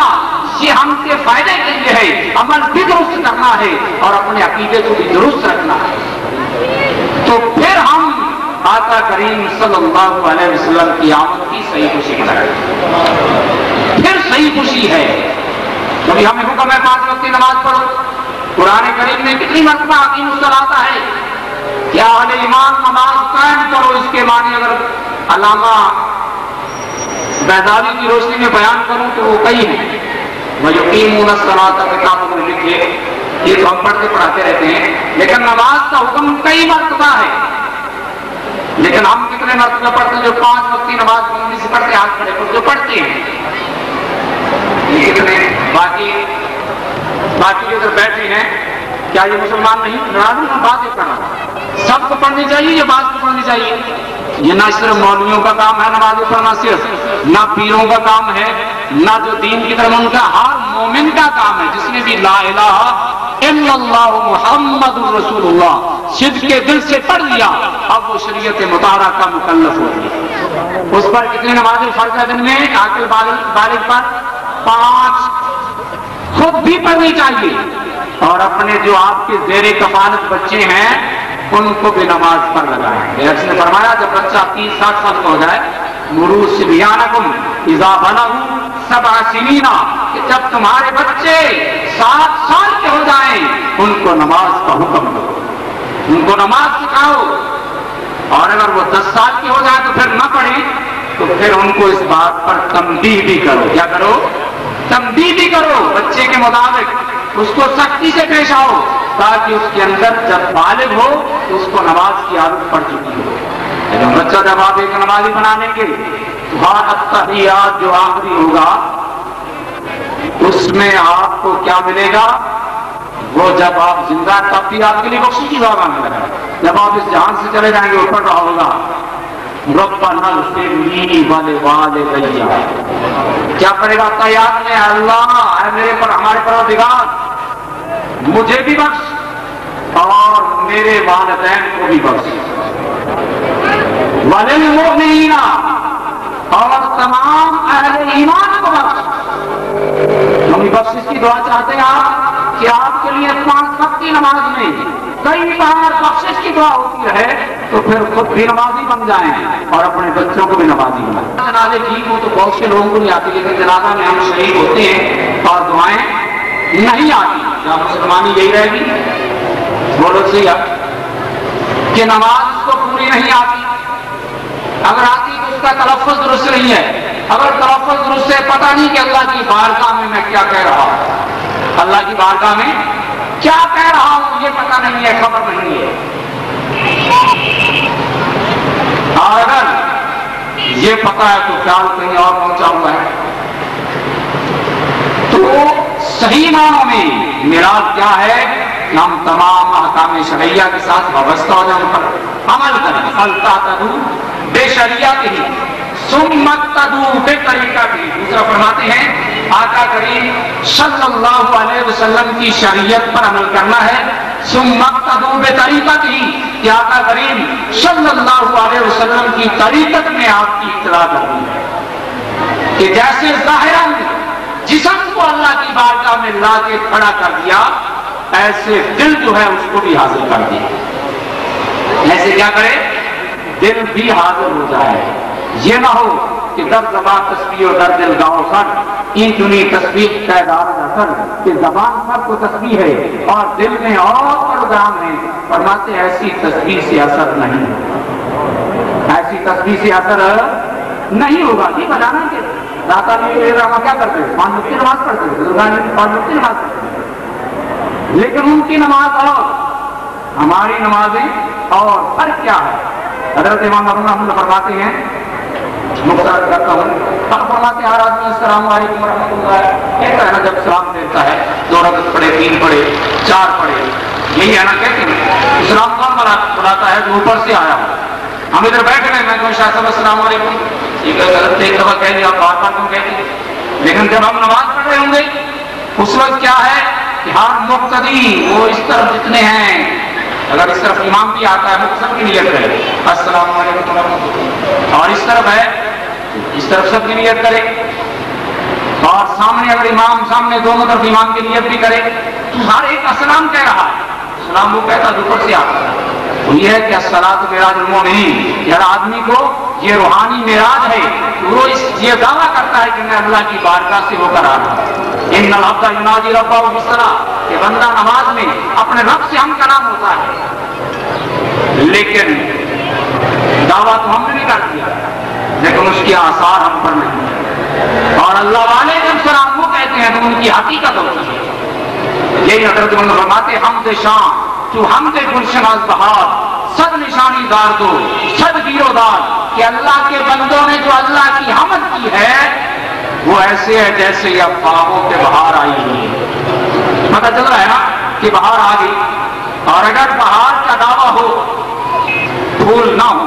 یہ ہم کے فائدے کے لیے ہے. عمل بھی درست کرنا ہے اور اپنے عقیدے کو بھی درست رکھنا ہے. تو پھر ہم آقا کریم صلی اللہ علیہ وسلم کی آمد کی صحیح خوشی منائیں. پھر صحیح خوشی ہے. کبھی ہمیں حکم ہے 5 وقت کی نماز پڑھو. قرآن کریم میں کتنی مرتبہ اقیم الصلاۃ ہے کیا اہل ایمان نماز قائم کرو. اس کے معنی اگر علامہ بیضاوی کی روشنی میں بیان کروں تو وہ کئی ہیں. وَيُقِيمُونَ الصَّلَاةَ کتابوں میں لکھے یہ تو ہم پڑھتے پڑھاتے رہتے ہیں لیکن نماز کا حکم کئی مرتبہ ہے. لیکن ہم کتنے مرتبہ پڑھتے ہیں جو 5 وقت کی نماز پڑھنے سے پڑھتے ہاتھ کھڑے پر جو پڑھتے ہیں یہ کتنے. باقی جو ادھر بیٹھے ہیں کیا یہ مسلمان نہیں؟ ناراض بات یہ کرنا سب کو پڑھنی چاہیے یہ بات کو پڑھنی چاہیے. یہ نہ صرف مولویوں کا کام ہے نماز پڑھنا صرف نہ پیروں کا کام ہے نہ جو دین کی طرف ان کا ہر مومن کا کام ہے جس نے بھی لا الہ الا اللہ محمد الرسول اللہ صدق کے دل سے پڑھ لیا اب وہ شریعت مطالعہ کا مکلف ہو گیا. اس پر کتنے نمازیں فرض ہے دن میں؟ عاقل بالغ پر 5. خود بھی پڑھنی چاہیے اور اپنے جو آپ کے زیر کفالت بچے ہیں ان کو بھی نماز پر لگائیں. اس نے فرمایا جب بچہ 30-60 سال کا ہو جائے مرو صبیانکم اذا بلغوا 7 سنین، کہ جب تمہارے بچے 7 سال کے ہو جائیں ان کو نماز کا حکم دو، ان کو نماز سکھاؤ. اور اگر وہ 10 سال کے ہو جائیں تو پھر نہ پڑھیں تو پھر ان کو اس بات پر تنبیہ بھی کرو. کیا کرو؟ تنبیہ بھی کرو. بچے کے مطابق اس کو سختی سے پیش آؤ تاکہ اس کے اندر جب بالغ ہو تو اس کو نماز کی عادت پڑ چکی ہو. لیکن بچہ جب آپ ایک نمازی بنا لیں گے تو التحیات جو آخری ہوگا اس میں آپ کو کیا ملے گا؟ وہ جب آپ زندہ تب بھی آپ کے لیے بخشش کی دعا مانگے گا. جب آپ اس جہان سے چلے جائیں گے اوپر رہا ہوگا ربنا اغفر لی ولوالدی. کیا کرے گا تحیات میں؟ اللہ اے میرے پر ہمارے پروردگار مجھے بھی بخش اور میرے والدین کو بھی بخش، وللمؤمنین اور تمام اہل ایمان کو بخش. ہم بخشش کی دعا چاہتے ہیں آپ کہ آپ کے لیے 5 وقت کی نماز میں کئی بار بخشش کی دعا ہوتی ہے تو پھر خود بھی نمازی بن جائیں اور اپنے بچوں کو بھی نمازی بنائیں. جنازے ٹھیک ہو تو بہت سے لوگوں کو نہیں آتی، لیکن جنازہ میں ہم شہید ہوتے ہیں اور دعائیں نہیں آتی. کیا مسلمانی یہی رہے گی؟ بولو صحیح کہ نماز اس کو پوری نہیں آتی. اگر آتی تو اس کا تلفظ درست نہیں ہے. اگر تلفظ درست ہے پتہ نہیں کہ اللہ کی بارگاہ میں کیا کہہ رہا ہوں، اللہ کی بارگاہ میں کیا کہہ رہا ہوں یہ پتہ نہیں ہے، خبر نہیں ہے. اور اگر یہ پتہ ہے تو خیال کہیں اور پہنچا ہوا ہے. تو صحیح معنوں میں میراث کیا ہے کہ ہم تمام احکام شرعیہ کے ساتھ وابستہ ہو جائیں، پر عمل کریں. فَلْتَعْتَدُوا بِشَرِيعَتِهِ ثُمَّ اقْتَدُوا بِطَرِيقَتِهِ. دوسرا فرماتے ہیں آقا کریم صلی اللہ علیہ وسلم کی شریعت پر عمل کرنا ہے. ثُمَّ اقْتَدُوا بِطَرِيقَتِهِ کہ آقا کریم صلی اللہ علیہ وسلم کی طریقت میں آپ کی اقتداء کرنی ہے کہ جیسے ظاہراً جسم کو اللہ کی بارگاہ میں لا کے کھڑا کر دیا ایسے دل جو ہے اس کو بھی حاضر کر دیا. ایسے کیا کرے؟ دل بھی حاضر ہو جائے. یہ نہ ہو کہ در زبان تسبیح اور در دل گاؤں سر این دنی تسبیح پیدار اثر کہ زبان پر تو تسبیح ہے اور دل میں اور پروگرام ہے. فرماتے ایسی تسبیح سے اثر نہیں، ایسی تسبیح سے اثر نہیں ہوگا. یہ بتانا کہ داتا جی کیا کرتے ہیں؟ 5 وقت کی نماز پڑھتے ہیں، بزرگان جی 5 وقت کی نماز پڑھتے ہیں، لیکن ان کی نماز اور ہماری نمازیں اور فرق کیا ہے؟ حضرت امام رحمۃ اللہ فرماتے ہیں، مختصر کرتا ہوں، فرماتے ہیں ہر آدمی السلام علیکم ورحمۃ اللہ کہتا ہے نا جب سلام دیتا ہے 2 رکعت پڑھے، 3 پڑھے، 4 پڑھے، یہی ہے نا کہتے ہیں. اسلام کون بلاتا ہے جو اوپر سے آیا ہو. ہم ادھر بیٹھ گئے، میں کہوں شاہ صاحب السلام علیکم، یہ غلط ایک دفعہ کہہ دیا، بار بار کیوں کہتے ہیں؟ لیکن جب ہم نماز پڑھ رہے ہوں گے اس وقت کیا ہے کہ ہر مقتدی وہ اس طرف جتنے ہیں، اگر اس طرف امام بھی آتا ہے مقصد کی نیت کرے السلام علیکم ورحمۃ اللہ، اور اس طرف ہے اس طرف سب کی نیت کرے، اور سامنے اگر امام سامنے دونوں طرف امام کی نیت بھی کرے تو ہر ایک السلام کہہ رہا ہے. السلام وہ کہتا ہے اوپر سے آتا ہے. یہ ہے کہ الصلاۃ معراج المومنین، ہر آدمی کو یہ روحانی معراج ہے. وہ یہ دعویٰ کرتا ہے کہ میں اللہ کی بارگاہ سے ہو کر آ رہا ہوں. ان العبد یناجی ربہ بالصلاۃ کہ بندہ نماز میں اپنے رب سے ہم کلام ہوتا ہے. لیکن دعویٰ تو ہم نے بھی کر دیا لیکن اس کے آثار ہم پر نہیں. اور اللہ والے جب سلام وہ کہتے ہیں تو ان کی حقیقت ہوتی ہے. یہی حضرت فرماتے حمد شام تو حمد گلشن از بہار صد نشانی دار دو صد گیرو دار کہ اللہ کے بندوں نے جو اللہ کی حمد کی ہے وہ ایسے ہے جیسے یہ باغوں پہ بہار آئی ہوئی ہے. پتہ چل رہا ہے نا کہ بہار آ گئی. اور اگر بہار کا دعویٰ ہو، پھول نہ ہو،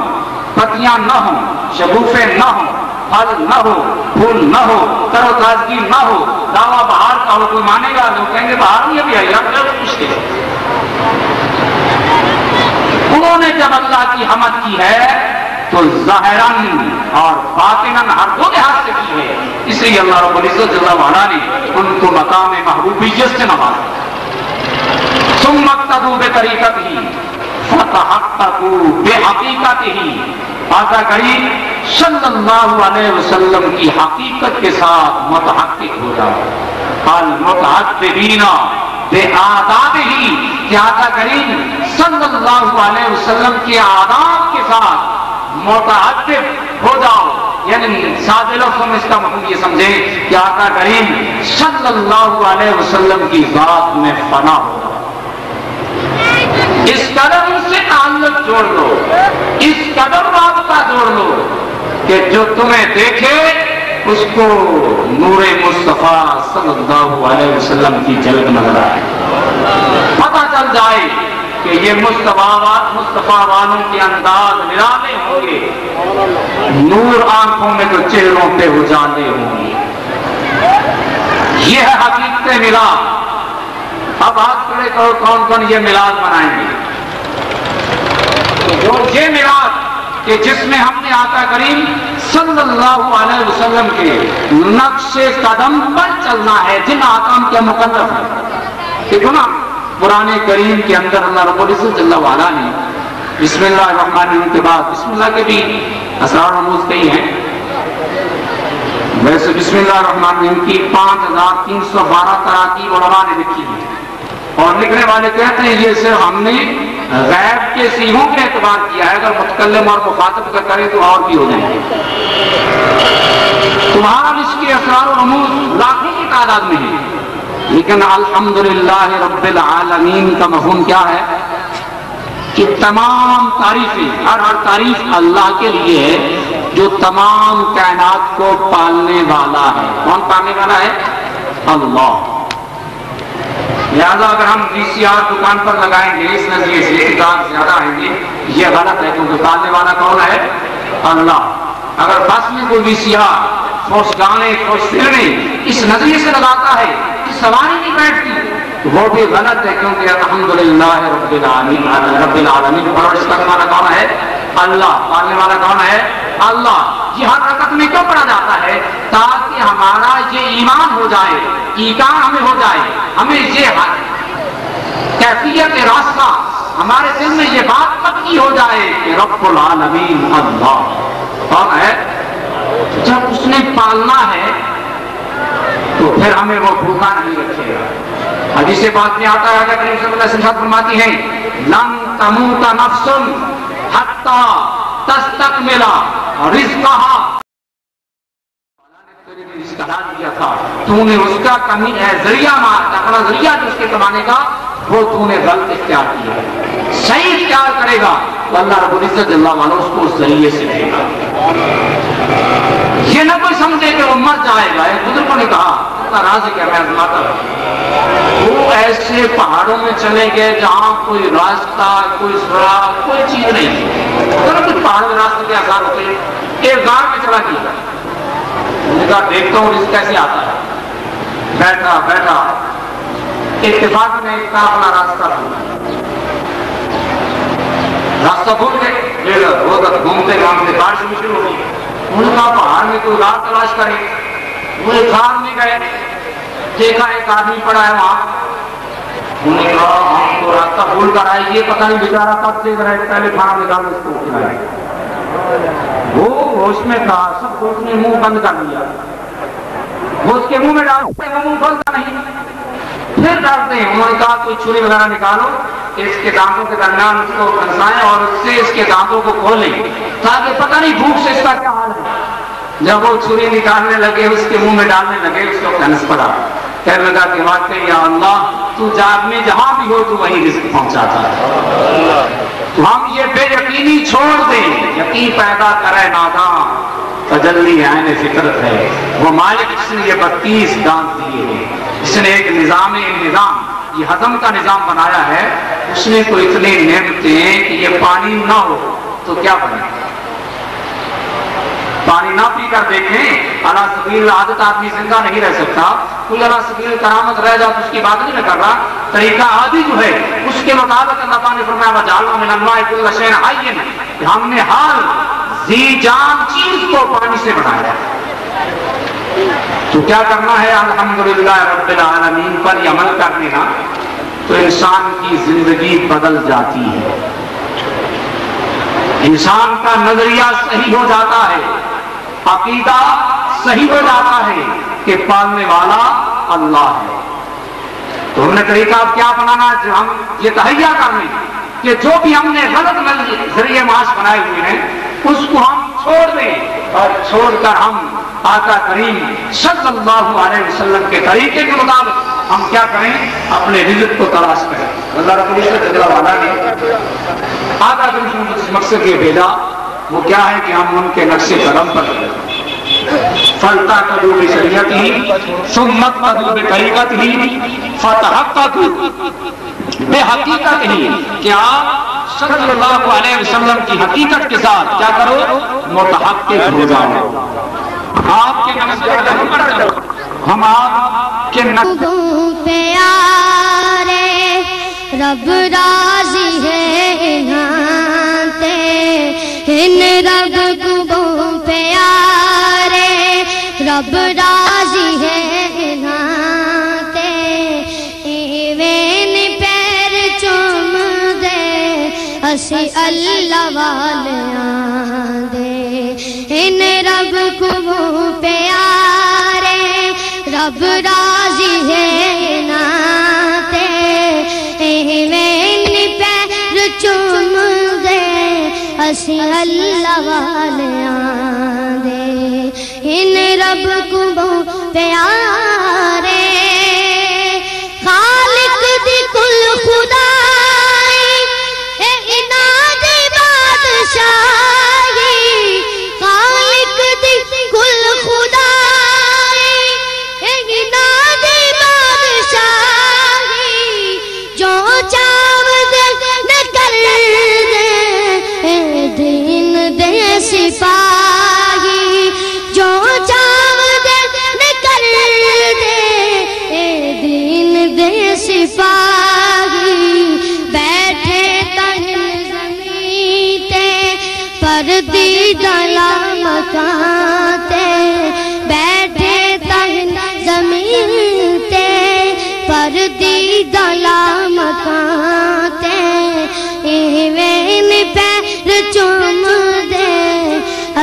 پتیاں نہ ہوں، شگوفے نہ ہوں، پھل نہ ہو، پھول نہ ہو، تر و تازگی نہ ہو، دعویٰ بہار کا ہو، کوئی مانے گا؟ لوگ کہیں گے بہار نہیں ابھی آئی، آپ کچھ کے انہوں نے جب اللہ کی حمد کی ہے تو ظاہراً اور باطناً ہر دو لحاظ سے کی ہے. اس لیے اللہ رب العزت جل وعلا نے ان کو مقام محبوبیت سے نوازا. ثم اقتدوا بطریقتہ فتحققوا بحقیقتہ، آقا کریم صلی اللہ علیہ وسلم کی حقیقت کے ساتھ متحقق ہو جاؤ۔ المتحققین بآدابہ، کہ آقا کریم صلی اللہ علیہ وسلم کے آداب کے ساتھ متحقق ہو جاؤ، یعنی سادہ لفظوں میں اس کا مطلب یہ سمجھیں کہ آقا کریم صلی اللہ علیہ وسلم کی ذات میں فنا ہو جاؤ۔ اس قدر ان سے تعلق جوڑ لو، اس قدر رابطہ جوڑ لو کہ جو تمہیں دیکھے اس کو نور مصطفیٰ صلی اللہ علیہ وسلم کی جھلک نظر آئے، پتہ چل جائے کہ یہ مصطفیٰ والوں کے انداز نرالے ہوں گے، نور آنکھوں میں تو چہروں پہ اجالے ہوں گے۔ یہ ہے حقیقت میلاد۔ اب ہاتھ کھڑے کرو، کون کون یہ میلاد منائیں گے؟ اور یہ میلاد کہ جس میں ہم نے آقا کریم صلی اللہ علیہ وسلم کے نقش قدم پر چلنا ہے، جن احکام کے مکلف ہیں۔ دیکھو نا قرآن کریم کے اندر اللہ رب العزت جل وعلا نے بسم اللہ الرحمن الرحیم کے بعد بسم اللہ کے بھی اسرار و رموز کئی ہیں۔ ویسے بسم اللہ الرحمن الرحیم کی 5312 تراکیب علماء نے لکھی ہے، اور لکھنے والے کہتے ہیں یہ صرف ہم نے غیب کے سیغوں کے اعتبار کیا ہے، اگر متکلم اور مخاطب کا کریں تو اور بھی ہو جائیں گے۔ تمہارا اس کے اسرار و رموز لاکھوں کی تعداد میں ہے، لیکن الحمدللہ رب العالمین کا مفہوم کیا ہے کہ تمام تعریفیں، ہر تعریف اللہ کے لیے ہے جو تمام کائنات کو پالنے والا ہے۔ کون پالنے والا ہے؟ اللہ۔ لہذا اگر ہم VCR دکان پر لگائیں گے اس نظریے سے کہ دام زیادہ آئیں گے، یہ غلط ہے، کیونکہ پالنے والا کون ہے؟ اللہ۔ اگر بس میں کوئی VCR خوش گانے خوش فلمیں اس نظریے سے لگاتا ہے کہ سواری نہیں بیٹھتی، وہ بھی غلط ہے، کیونکہ الحمدللہ رب العالمین پرورش کرنے والا کون ہے؟ اللہ۔ پالنے والا کون ہے؟ اللہ۔ یہ ہر رکعت میں کیوں پڑھا جاتا ہے؟ تاکہ ہمارا یہ ایمان ہو جائے، ایقان ہمیں ہو جائے، ہمیں یہ کیفیت راستہ ہمارے دل میں یہ بات پکی ہو جائے کہ رب العالمین اللہ کون ہے۔ جب اس نے پالنا ہے تو پھر ہمیں وہ بھوکا نہیں رکھے گا۔ حدیث پاک میں آتا ہے کہ نبی صلی اللہ علیہ وسلم فرماتی ہیں لن تموت نفس حتی تستکمل رزقها، دیا تھا تو نے اس کا کمی ہے ذریعہ مار، اپنا ذریعہ جو اس کے کمانے کا وہ تو نے غلط اختیار کیا ہے، صحیح اختیار کرے گا تو اللہ رب العزت اللہ والا اس کو اس ذریعے سے دے گا۔ یہ نہ کوئی سمجھے کہ وہ مر جائے گا۔ ایک بزرگوں نے کہا اللہ راضی کیا میں سناتا ہوں، وہ ایسے پہاڑوں میں چلے گئے جہاں کوئی راستہ کوئی سراغ کوئی چیز نہیں تھی، کچھ پہاڑوں میں راستے کے آثار ہوتے ہیں، ایک گاڑ میں چلا گیا، میں کہا دیکھتا ہوں اس کیسے آتا ہے، بیٹھا اتفاق میں ایک اپنا راستہ بھول گئے، گھومتے گھومتے بارش بھی شروع ہو گئی۔ انہوں نے کہا پہاڑ میں کوئی راہ تلاش کرے، وہ ایک خار میں گئے، دیکھا ایک آدمی پڑا ہے وہاں، انہوں نے کہا ہم تو راستہ بھول کر آئے، یہ پتہ نہیں بیچارہ کب سے رہے، پہلے کھانا نکالو اس کو کھلائے۔ وہ ہوش میں تھا، سب کو اس نے منہ بند کر دیا، وہ اس کے منہ میں ڈالتے ہیں وہ منہ کھولتا نہیں، پھر ڈالتے ہیں۔ انہوں نے کہا کوئی چھری وغیرہ نکالو، اس کے دانتوں کے درمیان اس کو پھنسائیں اور اس سے اس کے دانتوں کو کھولیں تاکہ پتہ نہیں بھوک سے اس کا کیا حال ہے۔ جب وہ چھری نکالنے لگے اس کے منہ میں ڈالنے لگے، اس کو پھنس پڑا، کہنے لگا کہ واقعی یا اللہ تو جات میں جہاں بھی ہو تو وہیں رزق پہنچاتا ہے، تو ہم یہ بے یقینی چھوڑ دیں، یقین پیدا کرے ناداں تجلی عین فطرت ہے۔ وہ مالک جس نے یہ 32 دانت دیے ہیں، اس نے ایک نظام یہ ہضم کا نظام بنایا ہے، اس نے تو اتنے نعمتیں کہ یہ پانی نہ ہو تو کیا بنے؟ پانی نہ پی کر دیکھیں، علی سبیل عادت آدمی زندہ نہیں رہ سکتا، کوئی علی سبیل کرامت رہ جائے تو اس کی بات نہیں میں کر رہا، طریقہ عادی جو ہے اس کے مطابق اللہ تعالیٰ نے فرمایا وَجَعَلْنَا مِنَ الْمَاءِ كُلَّ شَيْءٍ حَيٍّ، کہ ہم نے ہر ذی جان چیز کو پانی سے بنایا۔ تو کیا کرنا ہے؟ الحمدللہ رب العالمین پر عمل کرنے نا تو انسان کی زندگی بدل جاتی ہے۔ انسان کا نظریہ صحیح ہو جاتا ہے، عقیدہ صحیح ہو جاتا ہے کہ پالنے والا اللہ ہے۔ تو ہم نے طریقہ اب کیا بنانا ہے؟ ہم یہ تہیا کر لیں کہ جو بھی ہم نے غلط ذریعے معاش بنائے ہوئے ہیں اس کو ہم چھوڑ دیں، اور چھوڑ کر ہم آقا کریم صلی اللہ علیہ وسلم کے طریقے کے مطابق ہم کیا کریں؟ اپنے رزق کو تلاش کریں۔ اللہ رب العزت جل وعلا نے آقا کریم اس مقصد یہ بھیجا، وہ کیا ہے کہ ہم ان کے نقش قدم پر فَلْتَعْتَدُوا بِشَرِيَتِهِ ثُمَّ اقْتَدُوا بِطَرِيقَتِهِ فَتَحَقَّقُوا بِحَقِيقَتِهِ کہ آپ صلی اللہ علیہ وسلم کی حقیقت کے ساتھ کیا کرو؟ متحقق ہو جاؤ۔ آپ کے نقش قدم پر چلو، ہم آپ کے نقش پیارے رب راضی ہے انہاں ان رب کو پیارے رب راضی ہے انہاں ایوین پیر چوم دے اسی اللہ والیاں دے ان رب کو پیارے رب راضی ہے انہاں ایوین پیر چوم دے اسی اللہ والیاں دے ان رب کو پیارے خالق دی کل خدائی اناد بادشاہی خالق دی کل خدائی اناد بادشاہی جو چاو دے نہ کر دے دین دے سپاہی جو چاو دے نہ کر دے دین دے سپاہی بیٹھے تہن زمین تے پردیدہ مکان تے بیٹھے تہن زمین تے پردیدہ مکان تے ایوین پیر چوم دے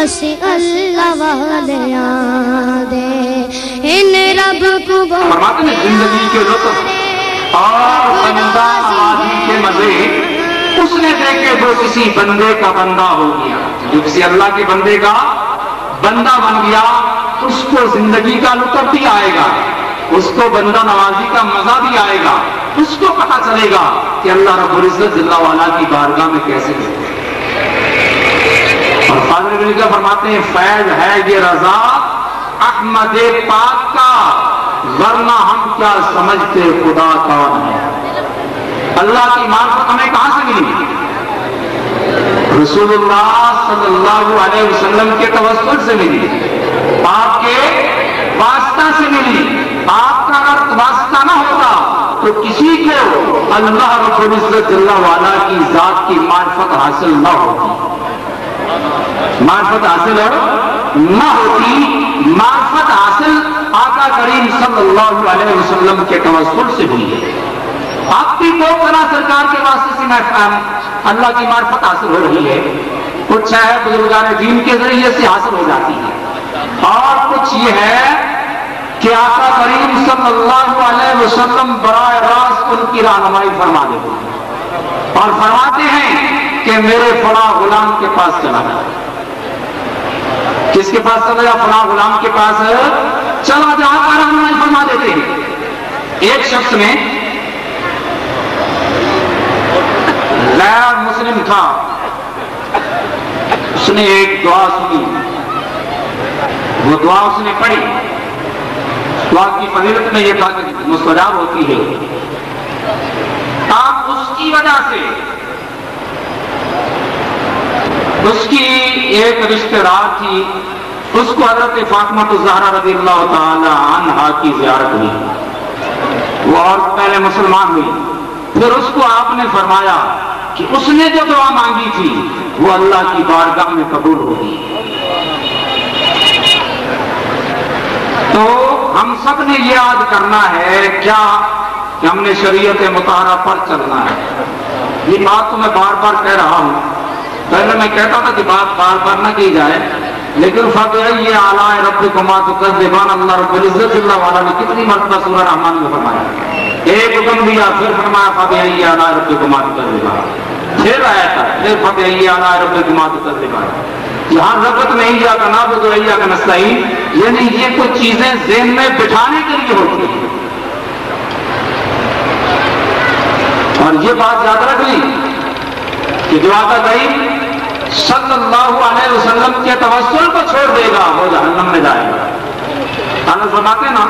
اسی اللہ والیاں دے ان رب کو فرماتے ہیں زندگی کے لطف اور بندہ نوازی کے مزے اس نے دیکھے جو کسی بندے کا بندہ ہو گیا، جو کسی اللہ کے بندے کا بندہ بن گیا اس کو زندگی کا لطف بھی آئے گا، اس کو بندہ نوازی کا مزہ بھی آئے گا، اس کو پتہ چلے گا کہ اللہ رب العزت جل وعلا کی بارگاہ میں کیسے رہتے ہیں۔ اور فاضل بن کا فرماتے ہیں فیض ہے یہ رضا احمد پاک کا، ورنہ ہم کیا سمجھتے خدا کون ہے۔ اللہ کی معرفت ہمیں کہاں سے ملی؟ رسول اللہ صلی اللہ علیہ وسلم کے توسل سے ملی، آپ کے واسطہ سے ملی۔ آپ کا اگر واسطہ نہ ہوتا تو کسی کو اللہ رب العزت جل وعلا کی ذات کی معرفت حاصل نہ ہوتی، معرفت حاصل نہ ہوتی۔ معرفت حاصل آقا کریم صلی اللہ علیہ وسلم کے توسل سے ہوئی ہے۔ آپ کی دو طرح سرکار کے واسطے سے اللہ کی معرفت حاصل ہو رہی ہے، کچھ ہے بزرگان دین کے ذریعے سے حاصل ہو جاتی ہے، اور کچھ یہ ہے کہ آقا کریم صلی اللہ علیہ وسلم براہ راست ان کی رہنمائی فرما دیتے ہیں اور فرماتے ہیں کہ میرے فلاں غلام کے پاس چلا جا۔ کس کے پاس چلا جا؟ فلاں غلام کے پاس چلا جا کر رہنمائی فرما دیتے ہیں۔ ایک شخص نے غیر مسلم تھا، اس نے ایک دعا سنی، وہ دعا اس نے پڑھی، دعا کی فضیلت میں یہ کہا کہ مستجاب ہوتی ہے۔ آپ اس کی وجہ سے اس کی ایک رشتہ دار تھی، اس کو حضرت فاطمہ الزہرا رضی اللہ تعالی عنہا کی زیارت ہوئی، وہ عورت پہلے مسلمان ہوئی، پھر اس کو آپ نے فرمایا کہ اس نے جو دعا مانگی تھی وہ اللہ کی بارگاہ میں قبول ہوگی۔ تو ہم سب نے یہ یاد کرنا ہے کیا کہ ہم نے شریعت مطہرہ پر چلنا ہے۔ یہ بات تو میں بار بار کہہ رہا ہوں پہلے میں کہتا تھا کہ بات بار بار نہ کی جائے، لیکن فَبِأَيِّ آلَاءِ رَبِّكُمَا تُكَذِّبَانِ اللہ رب العزت اللہ والا نے کتنی مرتبہ سورہ رحمان میں فرمایا، ایک حکم دیا پھر فرمایا فَبِأَيِّ آلَاءِ رَبِّكُمَا تُكَذِّبَانِ، پھر آیا تھا پھر فَبِأَيِّ آلَاءِ رَبِّكُمَا تُكَذِّبَانِ۔ یہاں ربط میں ایاک نعبد و ایاک نستعین، یعنی یہ کچھ چیزیں ذہن میں بٹھانے کے لیے ہوتی ہیں، اور یہ بات یاد رکھ لی کہ جو آقا کریم صلی اللہ علیہ وسلم کے توسل کو چھوڑ دے گا وہ جہنم میں جائے گا۔ انس فرماتے نا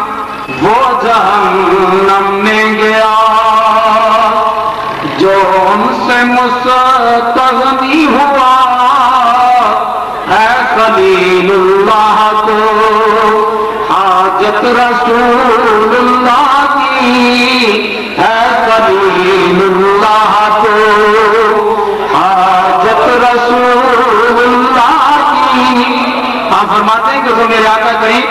وہ جہنم میں گیا جو ان سے مستغنی ہوا ہے خلیل اللہ کو حاجت رسول اللہ کی ہے خلیل اللہ کو حاجت رسول اللہ کی۔ آپ فرماتے ہیں کہ جو میرے آقا کریم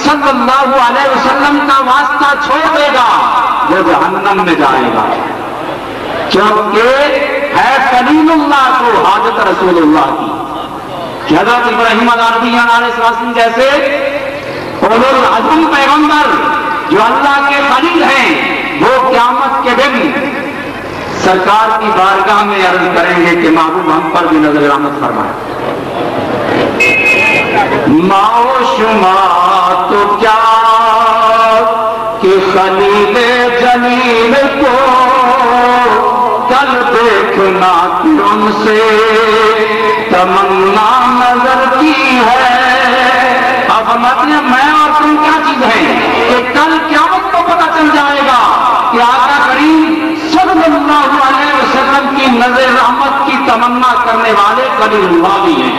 صلی اللہ علیہ وسلم کا واسطہ چھوڑ دے گا وہ جہنم میں جائے گا، کیونکہ ہے خلیل اللہ کو حاجت رسول اللہ کی۔ حضرت ابراہیم علیہ السلام جیسے اولو العزم پیغمبر جو اللہ کے خلیل ہیں وہ قیامت کے دن سرکار کی بارگاہ میں عرض کریں گے کہ محبوب ہم پر بھی نظر رحمت فرمائے۔ ماؤ شما تو کیا کہ خلیل جلیل کو کل دیکھنا کہ ان سے تمنا نظر کی ہے۔ اب مطلب میں اور تم کیا چیز ہے کہ کل قیامت کو پتہ چل جائے گا کہ آقا کریم صلی اللہ علیہ وسلم کی نظر رحمت کی تمنا کرنے والے خلیل اللہ بھی ہیں۔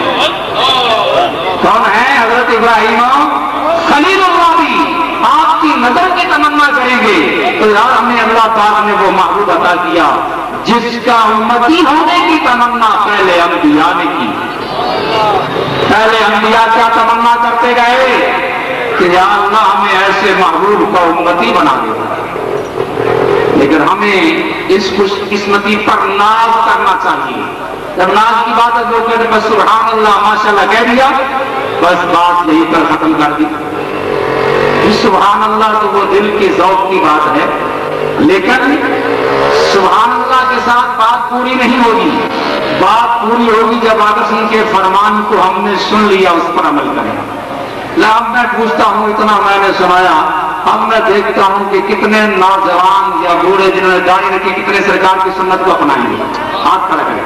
کون ہیں؟ حضرت ابراہیم خلیل اللہ بھی آپ کی نظر کی تمنا کریں گے۔ تو یار ہمیں اللہ تعالیٰ نے وہ محبوب عطا کیا جس کا امتی ہونے کی تمنا پہلے انبیاء نے کی۔ پہلے انبیاء کیا تمنا کرتے گئے کہ یا اللہ ہمیں ایسے محبوب کا امتی بنا دے، لیکن ہمیں اس خوش قسمتی پر ناز کرنا چاہیے۔ جب ناز کی بات ہے لوگ کہتے بس سبحان اللہ ماشاءاللہ کہہ دیا بس بات یہی پر ختم کر دی۔ سبحان اللہ تو وہ دل کی ذوق کی بات ہے، لیکن سبحان اللہ کے ساتھ بات پوری نہیں ہوگی۔ بات پوری ہوگی جب آقا کے فرمان کو ہم نے سن لیا اس پر عمل کریں۔ اب میں پوچھتا ہوں اتنا میں نے سنایا، اب میں دیکھتا ہوں کہ کتنے نوجوان یا بوڑھے جنہوں نے داڑھی رکھی کتنے سرکار کی سنت کو اپنائیں گے؟ ہاتھ کھڑا کریں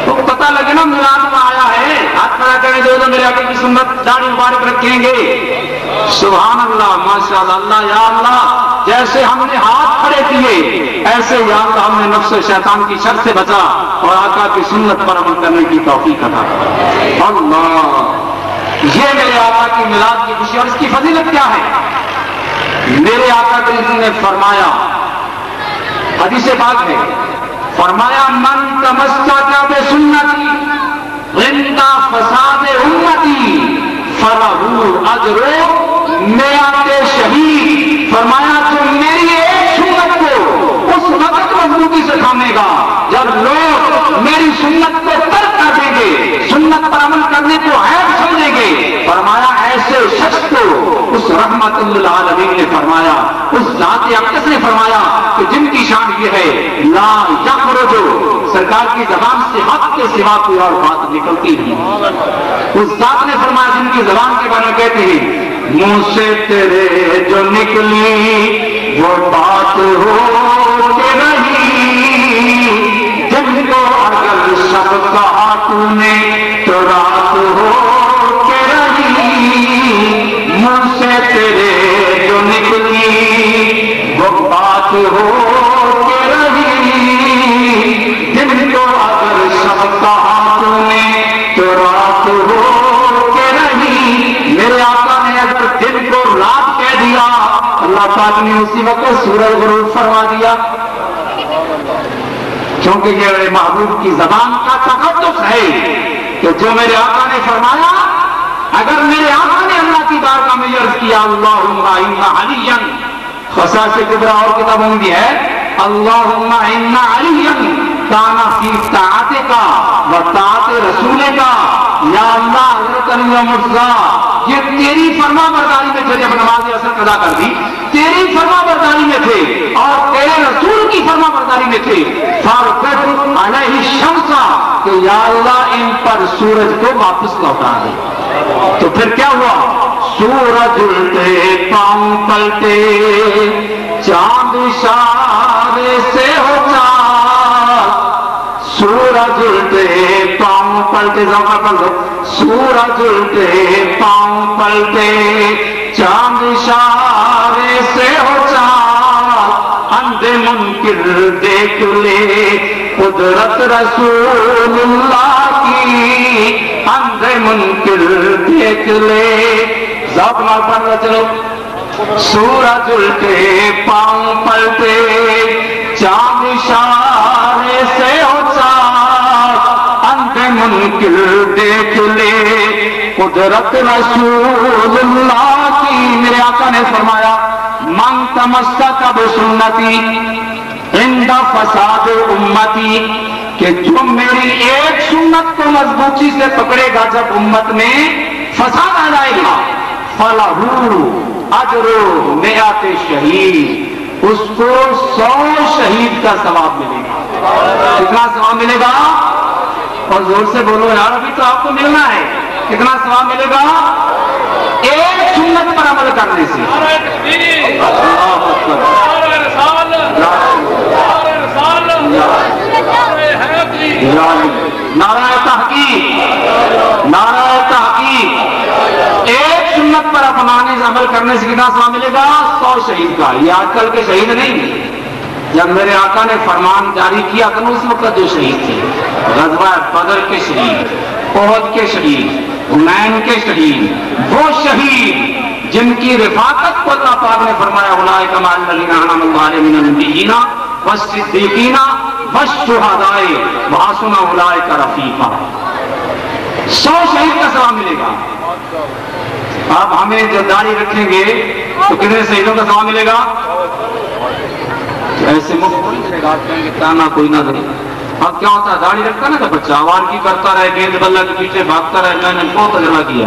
تو پتہ لگے نا میلاد میں آیا ہے، ہاتھ کھڑا کریں جو میرے آقا کی سنت داڑھی مبارک رکھیں گے۔ سبحان اللہ ماشاءاللہ اللہ یا اللہ جیسے ہم نے ہاتھ کھڑے کیے ایسے یا اللہ ہم نے نفس و شیطان کی شر سے بچا اور آقا کی سنت پر عمل کرنے کی توفیق عطا فرما۔ اللہ یہ میرے آقا کی میلاد کی خوشی اور اس کی فضیلت کیا ہے؟ میرے آقا نے فرمایا، حدیث پاک ہے، فرمایا من تمسک بسنتی عند فساد امتی فلہ اجر مئات شہید۔ فرمایا تم میری ایک سنت کو اس وقت مضبوطی سے تھامے گا جب لوگ میری سنت کو ترک کر دیں گے، سنت پر عمل کرنے کو عیب سمجھیں گے۔ فرمایا ایسے شخص کو اس رحمت للعالمین نے فرمایا، اس ذات اقدس نے فرمایا کہ جن کی شان یہ ہے لا یخرج، سرکار کی زبان سے حق کے سوا کوئی اور بات نکلتی نہیں۔ اس ذات نے فرمایا جن کی زبان کے بارے میں کہتے ہیں منہ سے تیرے جو نکلی وہ بات ہو کے رہی، جن کو اگر سب کہا تو نے تو رات ہو کے رہی، منہ سے تیرے جو نکلی وہ بات ہو کے رہی، جن کو اگر سب کہا تو نے تو رات ہو کے رہی۔ میرے آقا نے اگر دن کو رات کہہ دیا اللہ پاک نے اسی وقت سورج غروب فرما دیا، کیونکہ یہ محبوب کی زبان کا تقدس ہے کہ جو میرے آقا نے فرمایا، اگر میرے آقا نے اللہ کی بارگاہ میں عرض کیا اللہم ان علی، خصائص کبریٰ اور کتابوں میں بھی ہے اللہم ان علی کان فی طاعتک وطاعت رسول کا، یا اللہ حضرت علی مرزا یہ تیری فرما برداری میں تھے، جب نماز اثر قضا کر دی تیری فرما برداری میں تھے اور تیرے رسول کی فرما برداری میں تھے، فارقت علیہ الشمس کہ یا اللہ ان پر سورج کو واپس لوٹا دے۔ تو پھر کیا ہوا؟ سورج الٹے پاؤں پلٹے چاند اشارے سے ہو چار، سورج الٹے پاؤں پلٹے، زما پڑھ دو، سورج الٹے پاؤں پلٹے چاند اشارے سے ہو چار، اندھے منکر دیکھ لے قدرت رسول اللہ کی، اندھے منکر دیکھ لے، ذوق نال پڑھ لو چلو، سورج الٹے پاؤں پلٹے چاند اشارے سے ہو چار، اندھے منکر دیکھ لے قدرت رسول اللہ کی۔ میرے آقا نے فرمایا من تمسک بسنتی عند فساد امتی، کہ جو میری ایک سنت کو مضبوطی سے پکڑے گا جب امت میں فساد آ جائے گا، فلہو اجر مئات شہید، اس کو 100 شہید کا ثواب ملے گا۔ کتنا ثواب ملے گا؟ اور زور سے بولو یار، ابھی تو آپ کو ملنا ہے۔ کتنا ثواب ملے گا؟ ایک سنت پر عمل کرنے سے۔ نعرہ تحقیق، نعرہ تحقیق، ایک سنت پر اپنانے سے عمل کرنے سے کتنا ثواب ملے گا؟ 100 شہید کا۔ یہ آج کل کے شہید نہیں، جب میرے آقا نے فرمان جاری کیا تھا اس وقت جو شہید تھے، غزوہ بدر کے شہید، احد کے شہید، حنین کے شہید، وہ شہید جن کی رفاقت کو اللہ پاک نے فرمایا اولئک مع الذین انعم اللہ علیہم من النبیین والصدیقین والشہداء وحسن اولئک رفیقا۔ 100 شہید کا ثواب ملے گا۔ اب ہمیں جو داڑھی رکھیں گے تو کتنے شہیدوں کا ثواب ملے گا؟ ایسے مفت نہیں ملے گا، آپ کہیں گے تانا کوئی نہ دے۔ اب کیا ہوتا ہے، داڑھی رکھتا نا تو بچہ آوارگی کرتا رہے، گیند بلہ کے پیچھے بھاگتا رہے۔ میں نے بہت تجربہ کیا،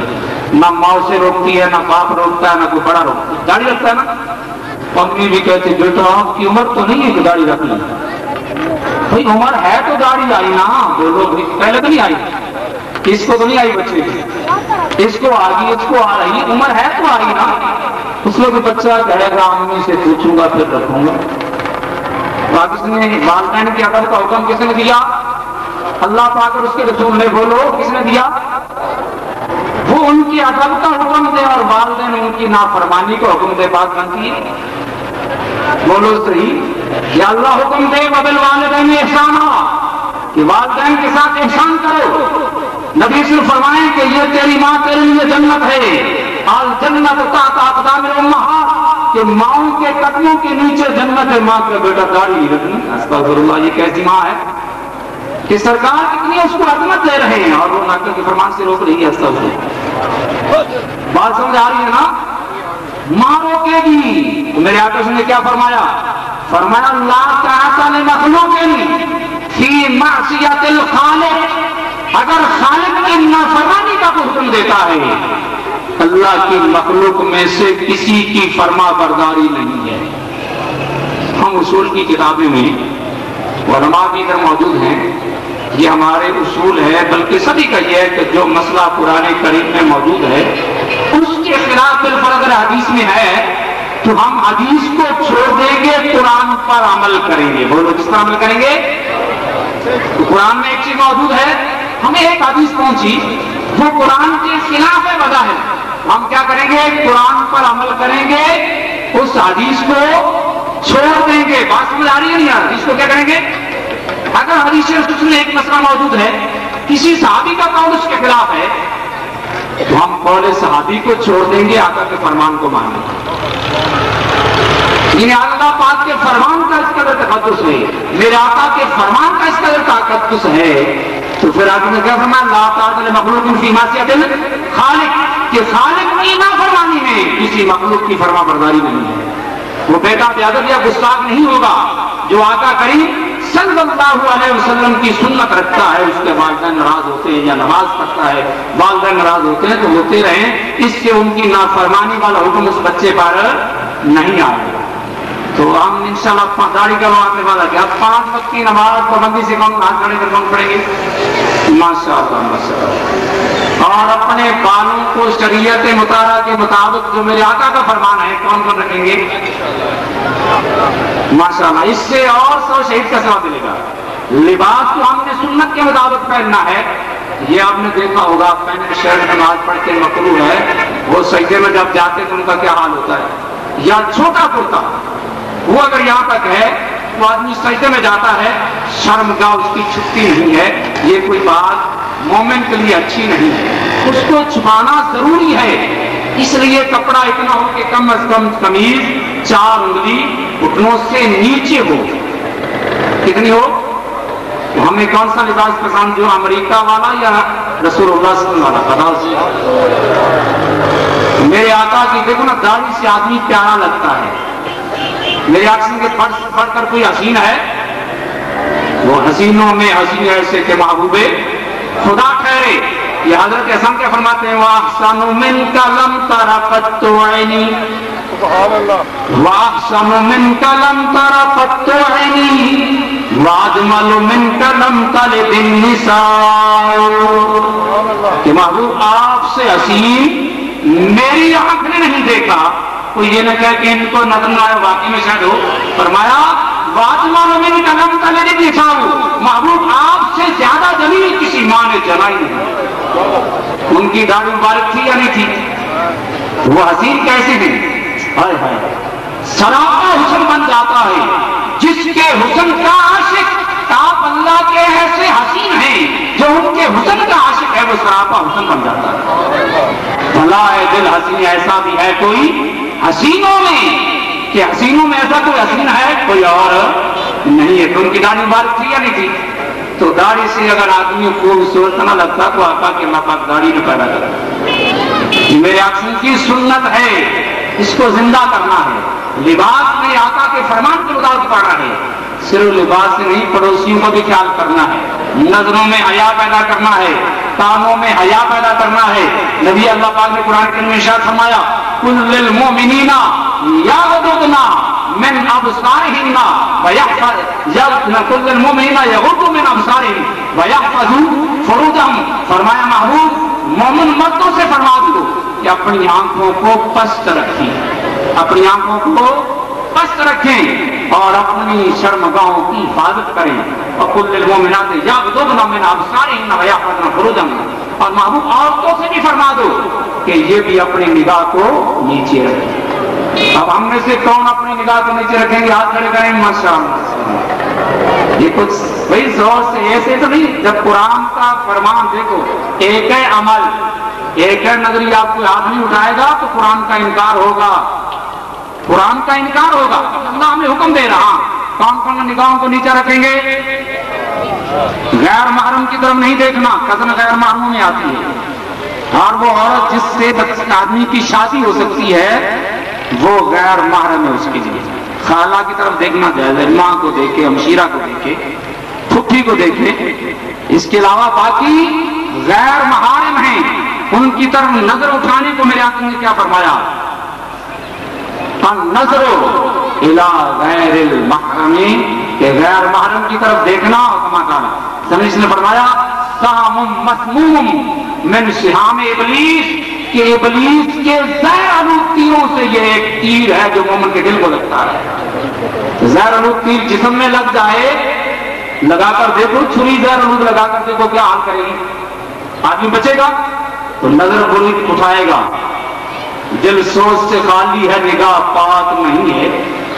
نہ ماں سے روکتی ہے، نہ باپ روکتا ہے، نہ کوئی بڑا روکتا ہے، داڑھی رکھتا ہے نا۔ امی بھی کہتی بیٹا آپ کی عمر تو نہیں ہے کہ داڑھی رکھ لیں، بھائی عمر ہے تو داڑھی آئی نا، بولو پہلے تو نہیں آئی، اس کو تو نہیں آئی بچے کی، اس کو آ گئی، اس کو آ رہی، عمر ہے تو آئی نا۔ اس میں کوئی بچہ کہے گا امی سے پوچھوں گا پھر رکھوں گا۔ کس نے والدین کی ادب کا حکم کس نے دیا؟ اللہ پاک اور اس کے رسول نے، بولو کس نے دیا؟ وہ ان کی ادب کا حکم دے اور والدین ان کی نافرمانی کو حکم دے، بات بنتی ہے؟ بولو صحیح۔ یا اللہ حکم دے وبالوالدین احسانا، کہ والدین کے ساتھ احسان کرو۔ نبی صلی اللہ علیہ وسلم فرمائیں کہ یہ تیری ماں تیرے لیے جنت ہے، الجنت تحت اقدام الامہات، کہ ماؤں کے قدموں کے نیچے جنت ہے۔ ماں کا بیٹا داڑھی نہیں رکھنی، استغفر اللہ، یہ کیسی ماں ہے کہ سرکار کتنی اس کو عظمت دے رہے ہیں اور وہ ناکر کے فرمان سے روک رہی ہے۔ استغفر اللہ، بات سمجھ آ رہی ہے نا؟ ماں روکے گی تو میرے آقا نے کیا فرمایا؟ فرمایا لا طاعۃ لمخلوق فی معصیت الخالق، اگر خالق کی نافرمانی کا حکم دیتا ہے، اللہ کی مخلوق میں سے کسی کی فرما برداری نہیں ہے۔ ہم اصول کی کتابیں میں علماء بھی ادھر موجود ہیں، یہ ہمارے اصول ہے، بلکہ سبھی کا یہ ہے کہ جو مسئلہ قرآن کریم میں موجود ہے اس کے خلاف بالفرض اگر حدیث میں ہے تو ہم حدیث کو چھوڑ دیں گے، قرآن پر عمل کریں گے۔ بولو کس پر عمل کریں گے؟ تو قرآن میں ایک چیز موجود ہے، ہمیں ایک حدیث پہنچی وہ قرآن کے خلاف ہے، وجہ ہے، ہم کیا کریں گے؟ قرآن پر عمل کریں گے، اس حدیث کو چھوڑ دیں گے۔ بات سمجھ آ رہی ہے نہیں؟ حدیث کو کیا کریں گے؟ اگر حدیث رسول میں ایک مسئلہ موجود ہے، کسی صحابی کا قول اس کے خلاف ہے، تو ہم قول صحابی کو چھوڑ دیں گے، آقا کے فرمان کو مانیں گے۔ اللہ پاک کے فرمان کا اس قدر تقدس ہے، میرے آقا کے فرمان کا اس قدر تقدس ہے، تو پھر آگے میں کیا فرمایا؟ لا طاعۃ لمخلوق فی معصیۃ الخالق، کہ خالق کی نافرمانی میں کسی مخلوق کی فرما برداری نہیں ہے۔ وہ بیٹا بے ادب یا گستاخ نہیں ہوگا جو آقا کریم صلی صلی اللہ علیہ وسلم کی سنت رکھتا ہے، اس کے والدین ناراض ہوتے ہیں یا نماز پڑھتا ہے والدین ناراض ہوتے ہیں تو ہوتے رہیں، اس سے ان کی نافرمانی والا حکم اس بچے پر نہیں آئے گا۔ تو ہم انشاءاللہ داڑھی کروانے والا کیا 5 وقت کی نماز پابندی سے کم ہاتھ کھڑے کر کون پڑیں گے؟ ماشاءاللہ ماشاءاللہ۔ اور اپنے بالوں کو شریعت مطالعہ کے مطابق جو میرے آقا کا فرمان ہے کون کون رکھیں گے؟ ماشاءاللہ، اس سے اور 100 شہید کا ثواب ملے گا۔ لباس تو ہم نے سنت کے مطابق پہننا ہے، یہ آپ نے دیکھا ہوگا پہنے شرٹ نماز پڑھتے مکروہ ہے، وہ سجدے میں جب جاتے تو ان کا کیا حال ہوتا ہے؟ یا چھوٹا کرتا وہ اگر یہاں تک ہے تو آدمی سجدے میں جاتا ہے، شرمگاہ اس کی چھپتی نہیں ہے، یہ کوئی بات مومن کے لیے اچھی نہیں ہے، اس کو چھپانا ضروری ہے۔ اس لیے کپڑا اتنا ہو کہ کم از کم قمیض 4 انگلی گھٹنوں سے نیچے ہو۔ کتنی ہو؟ تو ہمیں کون سا لباس پسند، جو امریکہ والا یا رسول اللہ صلی اللہ علیہ وسلم والا؟ میرے آقا کی دیکھو نا داڑھی سے آدمی پیارا لگتا ہے۔ میرے آقا کے پڑھ کر کوئی حسین ہے؟ وہ حسینوں میں حسین ایسے کہ محبوب خدا ٹھہرے۔ یہ حضرت حسن کیا فرماتے ہیں؟ وَأَحْسَنُ مِنْكَ لَمْ تَرَ قَطُّ عَيْنِي وَأَحْسَنُ مِنْكَ لَمْ تَرَ قَطُّ عَيْنِي وَأَجْمَلُ مِنْكَ لَمْ تَلِدِ النِّسَاءُ۔ کہ محبوب آپ سے حسین میری آنکھ نے نہیں دیکھا۔ کوئی یہ نہ کہے کہ ان کو نظر نہ آئے، واقعی میں شاید ہو۔ فرمایا وَأَجْمَلُ مِنْكَ لَمْ تَلِدِ النِّسَاءُ، محبوب آپ سے زیادہ جمیل کسی ماں نے جلائی نہیں۔ ان کی داڑھی مبارک تھی یا نہیں تھی؟ وہ حسین کیسے تھی؟ ہائے ہائے، سراپا حسن بن جاتا ہے جس کے حسن کا عاشق آپ اللہ کے ایسے حسین ہیں، جو ان کے حسن کا عاشق ہے وہ سراپا حسن بن جاتا ہے۔ بھلا ہے دل حسین ایسا بھی ہے کوئی حسینوں میں، کہ حسینوں میں ایسا کوئی حسین ہے کوئی اور نہیں ہے۔ تو ان کی داڑھی مبارک تھی یا نہیں تھی؟ تو داڑھی سے اگر آدمی خوبصورت نہ لگتا تو آقا کے اللہ پاک داڑھی نہ پیدا کرتا۔ میرے آقا کی سنت ہے، اس کو زندہ کرنا ہے۔ لباس میں آقا کے فرمان کے مطابق پڑھنا ہے، صرف لباس سے نہیں پڑوسیوں کو بھی خیال کرنا ہے، نظروں میں حیا پیدا کرنا ہے، کانوں میں حیا پیدا کرنا ہے۔ نبی اللہ پاک نے قرآن کریم میں ارشاد فرمایا قُلْ لِلْمُؤْمِنِينَ يَغْضُضْنَ مِنْ أَبْصَارِهِنَّ قُلْ لِلْمُؤْمِنِينَ يَغُضُّوا مِنْ أَبْصَارِهِمْ وَيَحْفَظُوا فُرُوجَهُمْ۔ فرمایا محبوب مومن مردوں سے فرما دو کہ اپنی آنکھوں کو پست رکھیں، اپنی آنکھوں کو پست رکھیں اور اپنی شرمگاہوں کی حفاظت کریں۔ وَقُلْ لِلْمُؤْمِنَاتِ يَغْضُضْنَ مِنْ أَبْصَارِهِنَّ وَيَحْفَظْنَ فُرُوجَهُنَّ۔ اور محبوب عورتوں سے بھی فرما دو کہ یہ بھی اپنی نگاہ کو نیچے رکھیں۔ اب ہم میں سے کون اپنی نگاہ کو نیچے رکھیں گے؟ ہاتھ کھڑے کریں ماشاءاللہ۔ یہ کچھ بھائی زور سے ایسے تو نہیں، جب قرآن کا فرمان دیکھو ایک ہے عمل، ایک ہے نظریہ، آپ کوئی ہاتھ نہیں اٹھائے گا تو قرآن کا انکار ہوگا، قرآن کا انکار ہوگا۔ اللہ ہمیں حکم دے رہا کون کون نگاہوں کو نیچے رکھیں گے؟ غیر محرم کی طرف نہیں دیکھنا، قسم غیر محرموں میں آتی ہے، اور وہ عورت جس سے آدمی کی شادی ہو سکتی ہے وہ غیر محرم ہے اس کے لیے۔ خالہ کی طرف دیکھنا جائز ہے، ماں کو دیکھے، ہمشیرہ کو دیکھے، پھپھی کو دیکھے، اس کے علاوہ باقی غیر محارم ہیں ان کی طرف نظر اٹھانے کو میرے آقا نے کیا فرمایا؟ النظر الی غیر المحرم، کہ غیر محرم کی طرف دیکھنا، اور کما کہا سمجھ نے فرمایا سام مسموم من سہام ابلیس، کہ ابلیس کے زہر آلود تیروں سے یہ ایک تیر ہے جو مومن کے دل کو لگتا ہے۔ زہر آلود تیر جسم میں لگ جائے، لگا کر دیکھو، چھری زہر آلود لگا کر دیکھو کیا حال کرے گی؟ آدمی بچے گا تو نظر بری اٹھائے گا، دل سوچ سے خالی ہے، نگاہ پاک نہیں ہے،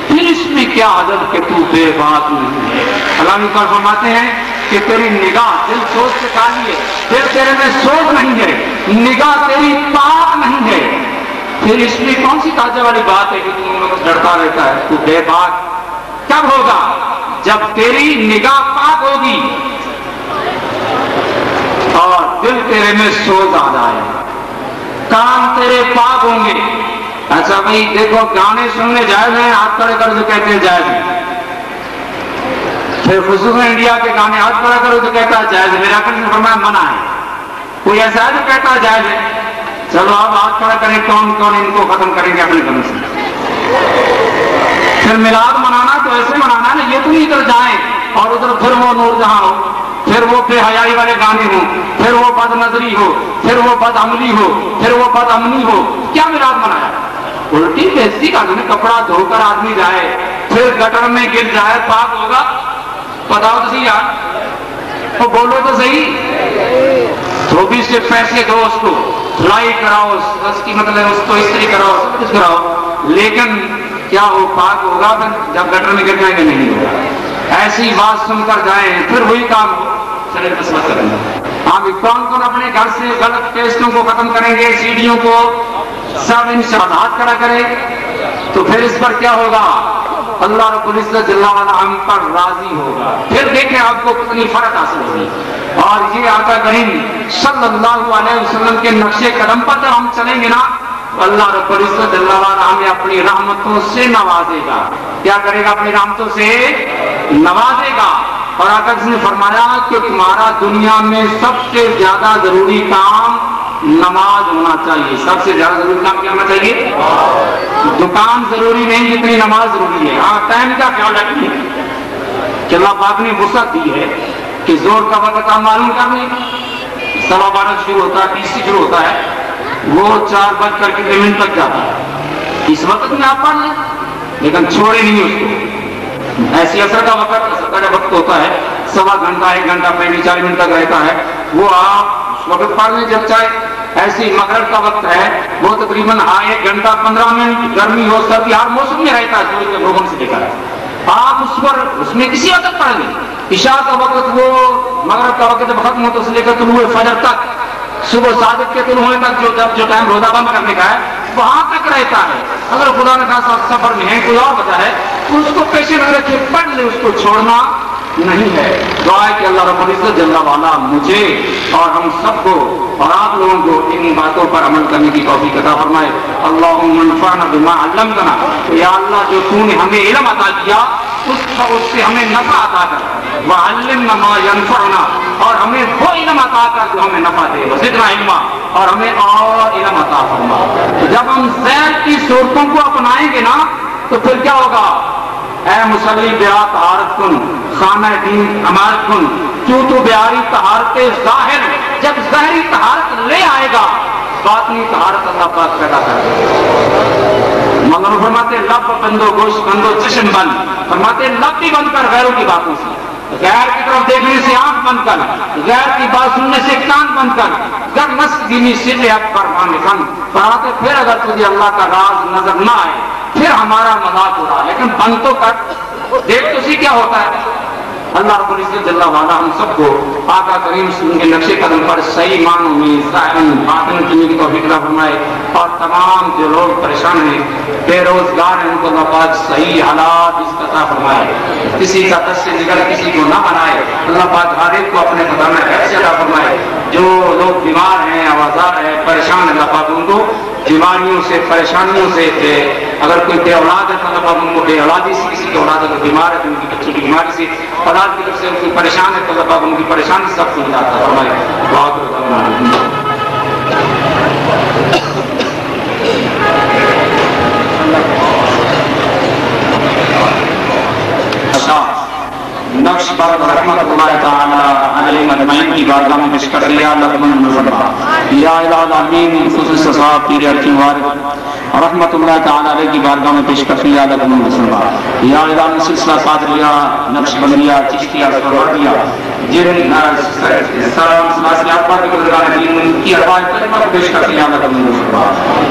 پھر اس میں کیا عجب کہ تو بے بات نہیں ہے۔ علامہ اقبال فرماتے ہیں کہ تیری نگاہ دل سوچ سے خالی ہے، دل تیرے میں سوچ نہیں ہے، نگاہ تیری پاک نہیں ہے، پھر اس میں کون سی تعجب والی بات ہے کہ تو ڈرتا رہتا ہے؟ تو بے باک کب ہوگا؟ جب تیری نگاہ پاک ہوگی اور دل تیرے میں سوز آ جائے، کان تیرے پاک ہوں گے۔ اچھا بھائی دیکھو گانے سننے جائز ہیں، ہاتھ کھڑے کر جو کہتے ہیں جائز ہیں، پھر خصوصاً انڈیا کے گانے ہاتھ کھڑا کرو تو کہتا ہے جائز ہے، میرا نے فرمایا منع ہے۔ کوئی ایسا ہے جو کہتا ہے جائز ہے؟ چلو آپ ہاتھ کھڑا کریں، کون کون ان کو ختم کریں گے اپنے گھروں سے۔ پھر میلاد منانا تو ایسے منانا ہے، یہ تو نہیں ادھر جائیں اور ادھر پھر وہ نور جہاں ہو، پھر وہ بے حیائی والے گانے ہوں، پھر وہ بد نظری ہو، پھر وہ بد عملی ہو، پھر وہ بد امنی ہو۔ کیا میلاد منایا؟ الٹی بےزتی کا کپڑا دھو کر آدمی جائے پھر گٹر میں گر جائے، پاک ہوگا؟ بتاؤ تو صحیح یار، وہ بولو تو صحیح۔ دھوبی سے پیسے دو، اس کو دھلائی کراؤ، اس کی مطلب اس کو استری کراؤ، سب کچھ کراؤ، لیکن کیا وہ پاک ہوگا پھر جب گٹر میں گر جائیں گے؟ نہیں ہوگا۔ ایسی بات سن کر جائیں پھر وہی کام ہو، چلے بس مت کریں گے۔ ہاں بھی کون کون اپنے گھر سے غلط ٹیسٹوں کو ختم کریں گے، سیڈیوں کو سب انشاءاللہ ہاتھ کھڑا کرے تو پھر اس پر کیا ہوگا؟ اللہ رب العزت جل وعلا ہم پر راضی ہوگا، پھر دیکھیں آپ کو کتنی فرق حاصل ہوگی۔ اور یہ آقا کریم صلی اللہ علیہ وسلم کے نقش قدم پر جب ہم چلیں گے نا، اللہ رب العزت جل وعلا ہمیں اپنی رحمتوں سے نوازے گا۔ کیا کرے گا؟ اپنی رحمتوں سے نوازے گا۔ اور آقا نے فرمایا کہ تمہارا دنیا میں سب سے زیادہ ضروری کام نماز ہونا چاہیے۔ سب سے زیادہ ضروری کام کیا ہونا چاہیے؟ دکان ضروری نہیں جتنی نماز ضروری ہے۔ ہاں ٹائم کا خیال رکھیے کہ اللہ پاک نے وسعت دی ہے کہ زور کا وقت آپ معلوم کر لیں، 12:15 شروع ہوتا ہے، 20 سے شروع ہوتا ہے، وہ 4:11 تک جاتا ہے۔ اس وقت میں آپ پڑھ لیں لیکن چھوڑے نہیں اس کو۔ ایسی اثر کا وقت ہوتا ہے 1.25 گھنٹہ 1 گھنٹہ 45 منٹ تک رہتا ہے، وہ آپ اس وقت پڑھ لیں جب چاہے۔ ایسی مغرب کا وقت ہے وہ تقریباً 1 گھنٹہ 15 منٹ، گرمی ہو سردی ہر موسم میں رہتا ہے، سورج کے بھوگن سے لے کر آپ اس میں کسی وقت پڑھ لیں۔ عشاء کا وقت وہ مغرب کا وقت جب ختم ہوتا ہے سے لے کر طلوع فجر تک، صبح صادق کے طلوع ہونے تک جو ٹائم روزہ بند کرنے کا ہے وہاں تک رہتا ہے۔ اگر خدا نے کہا سفر میں ہے، کوئی اور وجہ ہے تو اس کو پیش نظر رکھے پڑھ لے، اس کو چھوڑنا نہیں ہے۔ دعا ہے کہ اللہ رب العزت جل وعلا مجھے اور ہم سب کو اور آپ لوگوں کو ان باتوں پر عمل کرنے کی توفیق عطا فرمائے۔ اللہم انفعنا بما علمتنا، یا اللہ جو تو نے ہمیں علم عطا کیا اس سے ہمیں نفع عطا کر، وعلمنا ما ينفعنا، اور ہمیں وہ علم عطا کر جو ہمیں نفع دے، وزدنا علما، اور ہمیں اور علم عطا فرما۔ جب ہم زید کی صورتوں کو اپنائیں گے نا تو پھر کیا ہوگا؟ اے مصلی بیا طہارت کن، خانہ دین عمارت کن، کیوں تو بیاری طہارت ظاہر، جب ظاہری طہارت لے آئے گا باطنی طہارت اللہ پاک پیدا کر دے۔ مگر فرماتے لب بندو، گوشت بندو، چشم بند، فرماتے لب بھی بند کر غیروں کی باتوں سے، غیر کی طرف دیکھنے سے آنکھ بند کر، غیر کی بات سننے سے کان بند کر، گر نس دینی سر حق پر بند۔ فرماتے پھر اگر تجھے اللہ کا راز نظر نہ آئے پھر ہمارا مذاق اڑا، لیکن بند تو کر، دیکھ تو سی کیا ہوتا ہے۔ اللہ رب العزت جل وعلا ہم سب کو آقا کریم کے نقش قدم پر صحیح معنوں میں ظاہراً باطن چننے کی توفیق عطا فرمائے، اور تمام جو لوگ پریشان ہیں، بے روزگار ہیں، ان کو اللہ پاک صحیح حالات عطا فرمائے، کسی کا دست سے جگر کسی کو نہ بنائے، اللہ پاک ہر ایک کو اپنے خدا میں حفظ عطا فرمائے۔ جو لوگ بیمار ہیں، آوازار ہیں، پریشان ہیں، اللہ پاک ان کو بیماریوں سے پریشانیوں سے اگر کوئی بے اولاد ہے تو اللہ پاک ان کو بے اولادی سے، کسی کی اولاد اگر بیمار ہے تو ان کی بچوں کی بیماری سے، اولاد کی طرف سے کوئی پریشان ہے تو اللہ پاک ان کی پریشانی سے سب کو نجات عطا فرمائے۔ نقش پر رحمت اللہ تعالی علیہ مجمعین کی بارگاہ میں پیش کر لیا یا الہ العالمین خصوص صاحب پیر ارکی وارد رحمت اللہ تعالی علیہ کی بارگاہ میں پیش کر لیا یا الہ سلسلہ قادریہ نقش بندیہ چشتیہ سروردیہ جن سلاسلیات پر بزرگان دین کی ارواح کلمہ کو پیش کر لیا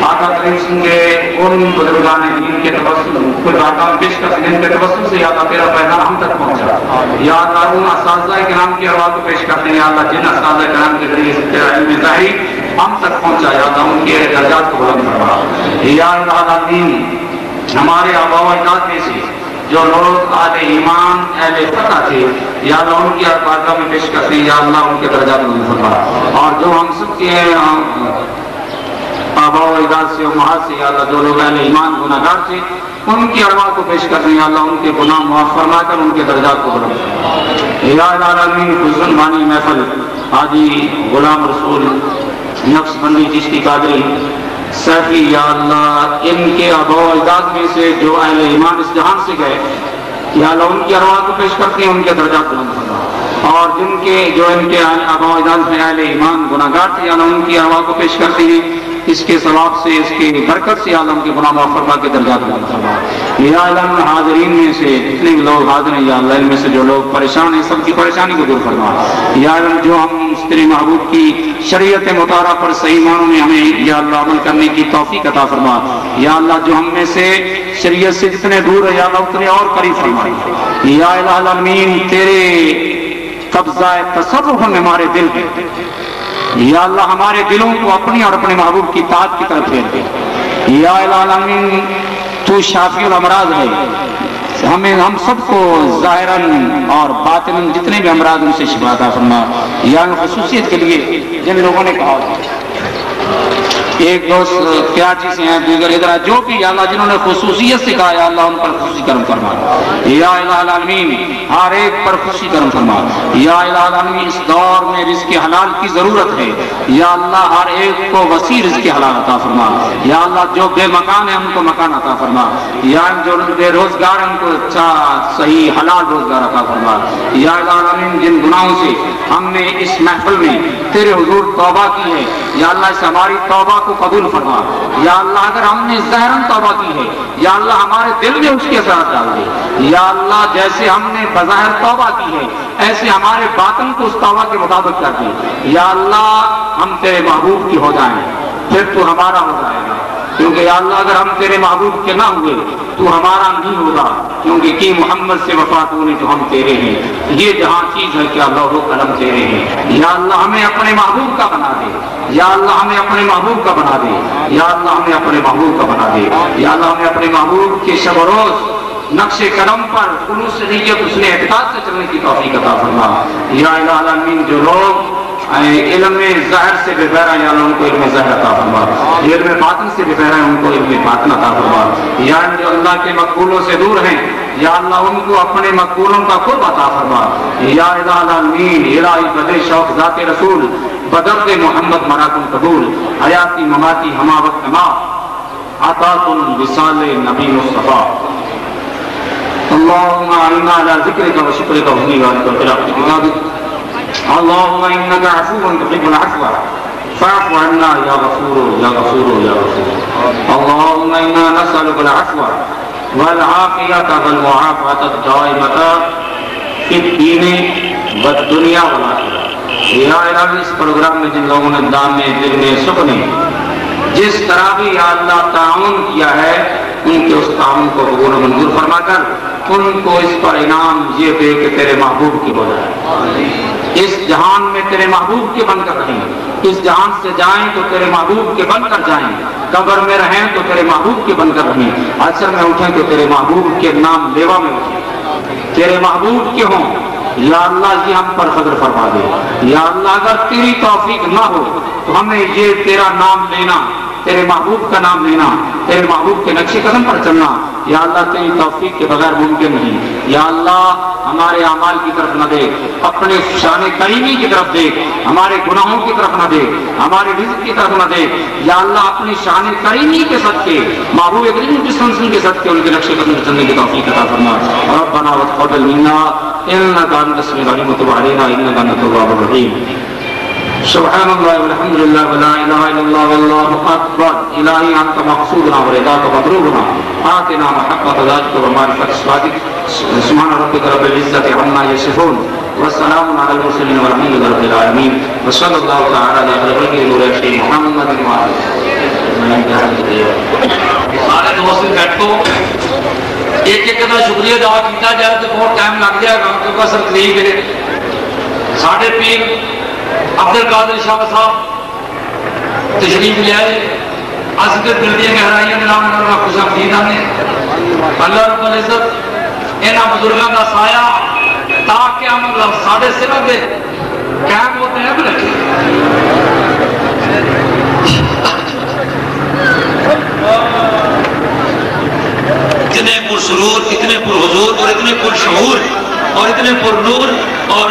آقا کریم کے ان بزرگان دین کے توسل کو بارگاہ میں پیش کر جن کے توسل سے یا اللہ تیرا پیغام ہم تک پہنچا، یا اللہ ان اساتذہ کرام کی ارواح کو پیش کرتے ہیں، یا اللہ جن اساتذہ کرام کے ذریعے سے تیرا علم ظاہری ہم تک پہنچا، یا اللہ ان کے درجات کو بلند فرما۔ یا اللہ العالمین ہمارے آباء و اجداد میں سے جو لوگ اہل ایمان اہل فتح تھے، یا اللہ ان کی بارگاہ میں پیش کرتے ہیں، یا اللہ ان کے درجات کو بلند فرما، اور جو ہم سب کے آبا و اجداد سے امہات سے یا اللہ جو لوگ اہل ایمان گناہگار تھے ان کی ارواح کو پیش کرتے ہیں یا اللہ ان کے گناہ معاف فرما کر ان کے درجات کو بلند فرما یا العالمین حضور بانی محفل حاجی غلام رسول نقش بندی چشتی قادری سیفی یا اللہ ان کے آبا و اجداد میں سے جو اہل ایمان اس جہان سے گئے یا اللہ ان کی ارواح کو پیش کرتے ہیں ان کے درجات بلند فرما اور جن کے جو ان کے آبا و اجداد میں اہل ایمان گناہگار تھے یا اللہ ان کی ارواح کو پیش کرتے ہیں اس کے ثواب سے اس کی برکت سے یا اللہ ان کے گناہ معاف فرما کے درجات بلند فرما یا اللہ حاضرین میں سے جتنے بھی لوگ حاضر ہیں یا اللہ ان میں سے جو لوگ پریشان ہیں سب کی پریشانی کو دور فرما یا اللہ جو ہم تیرے محبوب کی شریعت مطالعہ پر صحیح معنوں میں ہمیں یا اللہ عمل کرنے کی توفیق عطا فرما یا اللہ جو ہم میں سے شریعت سے جتنے دور ہے یا اللہ اتنے اور قریب فرما یا الہ العالمین تیرے قبضہ تصرف میں ہمارے دل ہے یا اللہ ہمارے دلوں کو اپنی اور اپنے محبوب کی طاعت کی طرف پھیر دے یا الہ العالمین تو شافی الامراض ہے ہم سب کو ظاہراً اور باطناً جتنے بھی امراض ان سے شفا عطا فرما یا خصوصیت کے لیے جن لوگوں نے کہا ایک دوست کراچی سے ہیں دیگر ادھر جو بھی یا اللہ جنہوں نے خصوصیت سے کہا یا اللہ ان پر خصوصی کرم فرما یا الہ العالمین ہر ایک پر خصوصی کرم فرما یا الہ العالمین اس دور میں رزق حلال کی ضرورت ہے یا اللہ ہر ایک کو وسیع رزق حلال عطا فرما یا اللہ جو بے مکان ہے ان کو مکان عطا فرما یا جو بے روزگار ہیں ان کو اچھا صحیح حلال روزگار عطا فرما یا الہ العالمین جن گناہوں سے ہم نے اس محفل میں تیرے حضور توبہ کی ہے یا اللہ اس ہماری توبہ کو قبول فرما یا اللہ اگر ہم نے ظاہراً توبہ کی ہے یا اللہ ہمارے دل میں اس کے اثرات ڈال دے یا اللہ جیسے ہم نے بظاہر توبہ کی ہے ایسے ہمارے باطن کو اس توبہ کے مطابق کر دے یا اللہ ہم تیرے محبوب کی ہو جائیں پھر تو ہمارا ہو جائے گا کیونکہ یا اللہ اگر ہم تیرے محبوب کے نہ ہوئے تو ہمارا نہیں ہوگا کیونکہ کی محمد سے وفات ہونے تو ہم تیرے ہیں یہ جہاں چیز ہے کہ اللہ و قلم تیرے ہیں یا اللہ ہمیں اپنے محبوب کا بنا دے یا اللہ ہمیں اپنے محبوب کا بنا دے یا اللہ ہمیں اپنے محبوب کا بنا دے یا اللہ ہمیں اپنے محبوب کے شب و روز نقش قدم پر خلوص نیت اس نے اعتقاد سے چلنے کی توفیق عطا فرما یا الہ العالمین جو لوگ علم ظاہر سے بے بہرا یا اللہ ان کو علم ظاہر عطا فرما علم باطن سے بے بہرا ان کو علم باطن عطا فرما یا جو اللہ کے مقبولوں سے دور ہیں یا اللہ ان کو اپنے مقبولوں کا قرب عطا فرما یا الہ العالمین الہی بدر شوق ذات رسول بدرد محمد مراکم قبول حیاتی مماتی ہما وقت ما عطات الوصال نبی مصطفیٰ اللہم اعنا علی ذکرک و شکرک و حسن عبادتک و خلاف کتابک اللهم انك عفو تحب العفو فاعف عنا يا غفور يا غفور يا غفور اللهم انا نسالك العفو والعافيه والمعافاه الدائمه في الدين والدنيا والاخره یا الہی اس پروگرام میں جن لوگوں نے دام میں دل میں سکنے جس طرح بھی یا اللہ تعاون کیا ہے ان کے اس تعاون کو قبول و منظور فرما کر ان کو اس پر انعام یہ دے کہ تیرے محبوب کی ہو جائے اس جہان میں تیرے محبوب کے بن کر رہیں اس جہان سے جائیں تو تیرے محبوب کے بن کر جائیں قبر میں رہیں تو تیرے محبوب کے بن کر رہیں عصر میں اٹھیں تو تیرے محبوب کے نام لیوا میں اٹھیں تیرے محبوب کے ہوں یا اللہ یہ ہم پر فضل فرما دے یا اللہ اگر تیری توفیق نہ ہو تو ہمیں یہ تیرا نام لینا تیرے محبوب کا نام لینا تیرے محبوب کے نقش قدم پر چلنا یا اللہ تیری توفیق کے بغیر ممکن نہیں یا اللہ ہمارے اعمال کی طرف نہ دیکھ اپنے شان کریمی کی طرف دیکھ ہمارے گناہوں کی طرف نہ دیکھ ہمارے رزق کی طرف نہ دیکھ یا اللہ اپنی شان کریمی کے صدقے محبوب کریم کی سنسن کے صدقے ان کے نقش قدم پر چلنے کی توفیق عطا فرما ربنا وتقبل منا انك انت السميع العليم وتب علينا انك انت التواب الرحيم سبحان الله والحمد لله ولا اله الا الله والله اكبر الهي انت مقصودنا ورضاك مطلوبنا آتنا محبة ذاتك ومعرفة صفاتك سبحان ربك رب العزة عما يصفون والسلام على المرسلين والحمد لله رب العالمين وصلى الله تعالى على خير خلقه محمد وعلى سارے دوست بیٹھو ایک ایک کا شکریہ ادا کیا جائے تو بہت ٹائم لگ جائے گا کیونکہ اصل تقریب ہے ساڑھے پیر عبد القادر شاہ صاحب تشریف لے آئے اصل کے دل دیا گہرائیاں نام انہوں نے خوش آمدید آنے اللہ رب العزت انہاں بزرگاں کا سایہ تاکہ ہم ساڑھے سرہ دے قائم ہوتے ہیں بھی رکھے اتنے پرسرور، اتنے پرحضور اور اتنے پرشعور اور اتنے پرنور اور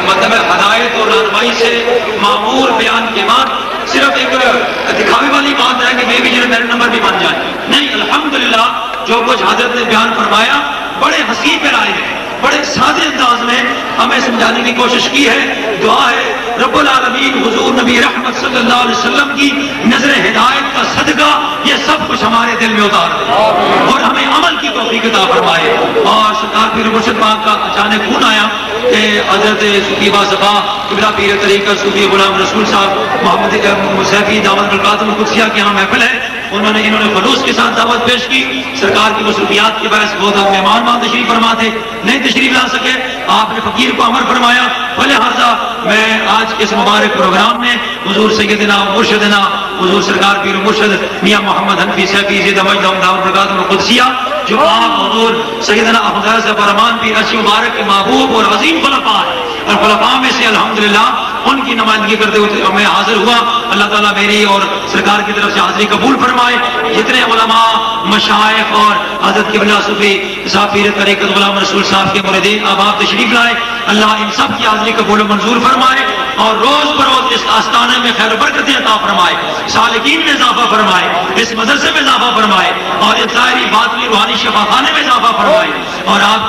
مطلب ہدایت اور رہنمائی سے معمور بیان کے بعد صرف ایک دکھاوے والی بات ہے کہ میں بھی جو میرے نمبر بھی بن جائے، نہیں، الحمدللہ جو کچھ حضرت نے بیان فرمایا بڑے ہنسی پہ آئے ہیں، بڑے سادے انداز میں ہمیں سمجھانے کی کوشش کی ہے۔ دعا ہے رب العالمین حضور نبی رحمت صلی اللہ علیہ وسلم کی نظر ہدایت کا صدقہ یہ سب کچھ ہمارے دل میں اتار دے اور ہمیں عمل کی توفیق عطا فرمائے۔ اور سرکار پیر مرشد پاک کا اچانک فون آیا کہ حضرت صوفی باصفا قبلہ پیر طریقہ صوفی غلام رسول صاحب محمد سیفی دعوت القادم القدسیہ کے یہاں محفل ہے، انہوں نے خلوص کے ساتھ دعوت پیش کی۔ سرکار کی مصروفیات کے باعث بہت مہمان وہاں تشریف فرما تھے، نہیں تشریف لا سکے، آپ نے فقیر کو امر فرمایا، فلہذا میں آج کے اس مبارک پروگرام میں حضور سیدنا مرشدنا حضور سرکار پیر مرشد میاں محمد حنفی سیفی زیدہ مجدہم دعوت القادم القدسیہ جو آپ حضور سیدنا احمد سے فرمان پیر اچھی مبارک کے محبوب اور عظیم خلفاء ہیں، اور خلفاء میں سے الحمدللہ ان کی نمائندگی کرتے ہوئے میں حاضر ہوا۔ اللہ تعالیٰ میری اور سرکار کی طرف سے حاضری قبول فرمائے۔ جتنے علماء، مشائخ اور حضرت قبلہ صوفی صاحب پیر طریقت غلام رسول صاحب کے مریدین اب آپ تشریف لائے، اللہ ان سب کی حاضری قبول و منظور فرمائے اور روز بروز اس آستانے میں خیر و برکتیں عطا فرمائے، سالکین میں اضافہ فرمائے، اس مدرسے میں اضافہ فرمائے اور اس ظاہری باطنی روحانی شفا خانے میں اضافہ فرمائے اور آپ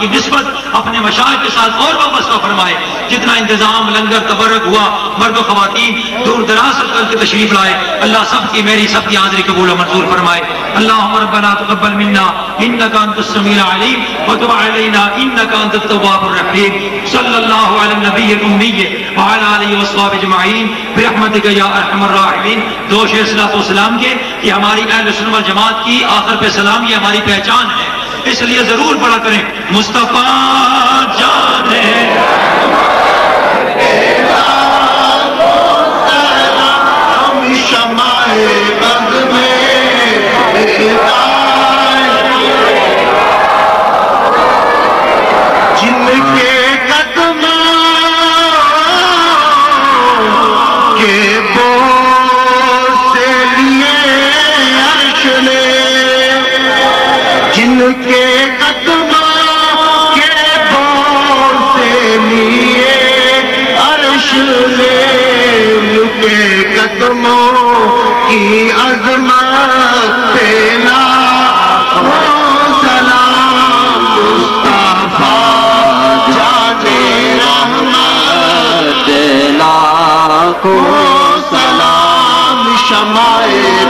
کی نسبت اپنے مشائخ کے ساتھ اور وابستہ فرمائے۔ جتنا انتظام لنگر تبرک ہوا، مرد و خواتین دور دراز سے کر کے تشریف لائے، اللہ سب کی میری سب کی حاضری قبول و منظور فرمائے۔ اللہم ربنا تقبل منا انک انت السمیع العلیم وتب علینا انک انت التواب الرحیم۔ صلی اللہ علی النبی الامی وعلی آلہ وصحبہ اجمعین برحمتک یا ارحم الراحمین۔ دو شعر صلاۃ و سلام کے، یہ ہماری اہل سنت والجماعت کی آخر پہ سلام، یہ ہماری پہچان ہے، اس لیے ضرور پڑھا کریں۔ مصطفیٰ جانے کی عظمت پینا سلام مصطفیٰ جانے رحمت لاکھوں سلام شمع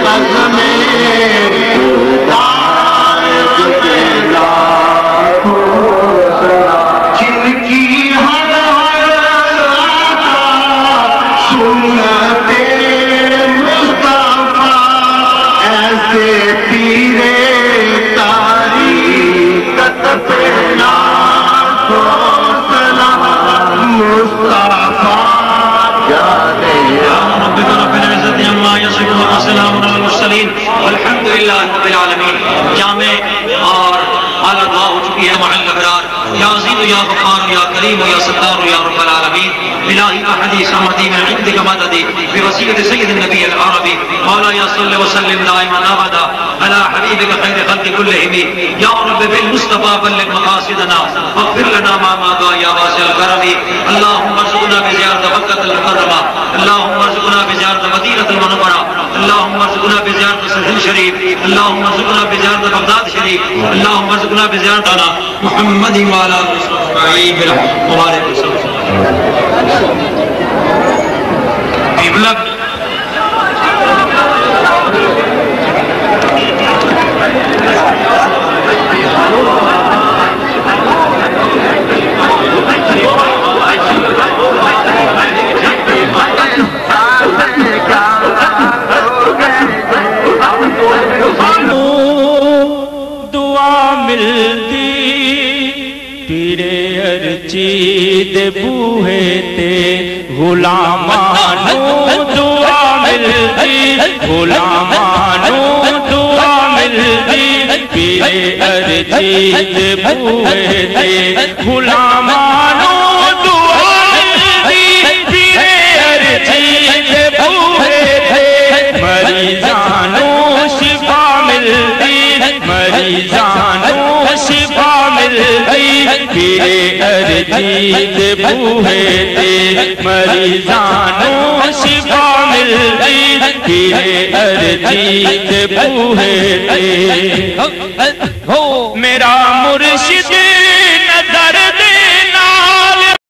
بز میں تاج کے لاکھوں سلام جن کی ہر سنت الحمدللہ رب العالمین۔ جامع اور اعلیٰ دعا ہو چکی ہے مع الابرار۔ یا عزیز یا غفار یا کریم یا ستار یا رب العالمین۔ الہی احدی سمدی من عندک مددی بوسیلۃ سید النبی العربی مولا یا صلی وسلم دائما ابدا علی حبیبک خیر خلق کلہم یا رب بالمصطفى بلغ مقاصدنا واغفر لنا ما مضى یا واسع الکرم۔ اللهم ارزقنا بزیارت مکۃ المکرمہ، اللهم ارزقنا بزیارت مدینہ المنورہ، اللهم ارزقنا بزیارت سہل شریف، اللهم ارزقنا بزیارت بغداد شریف، اللهم ارزقنا بزیارت محمد وعلى آلہ وصحبہ اجمعین مبارک وسلم۔ بوہے تے غلامانو دعا ملدی، غلامانو دعا ملدی، پیرے ارجید بوہے تے غلامانو دعا ملدی، پیرے ارجید بوہے تے مریضاں بوہے تے مریضانوں شفا ملتی پیرے ارجیت بوہے تے میرا مرشد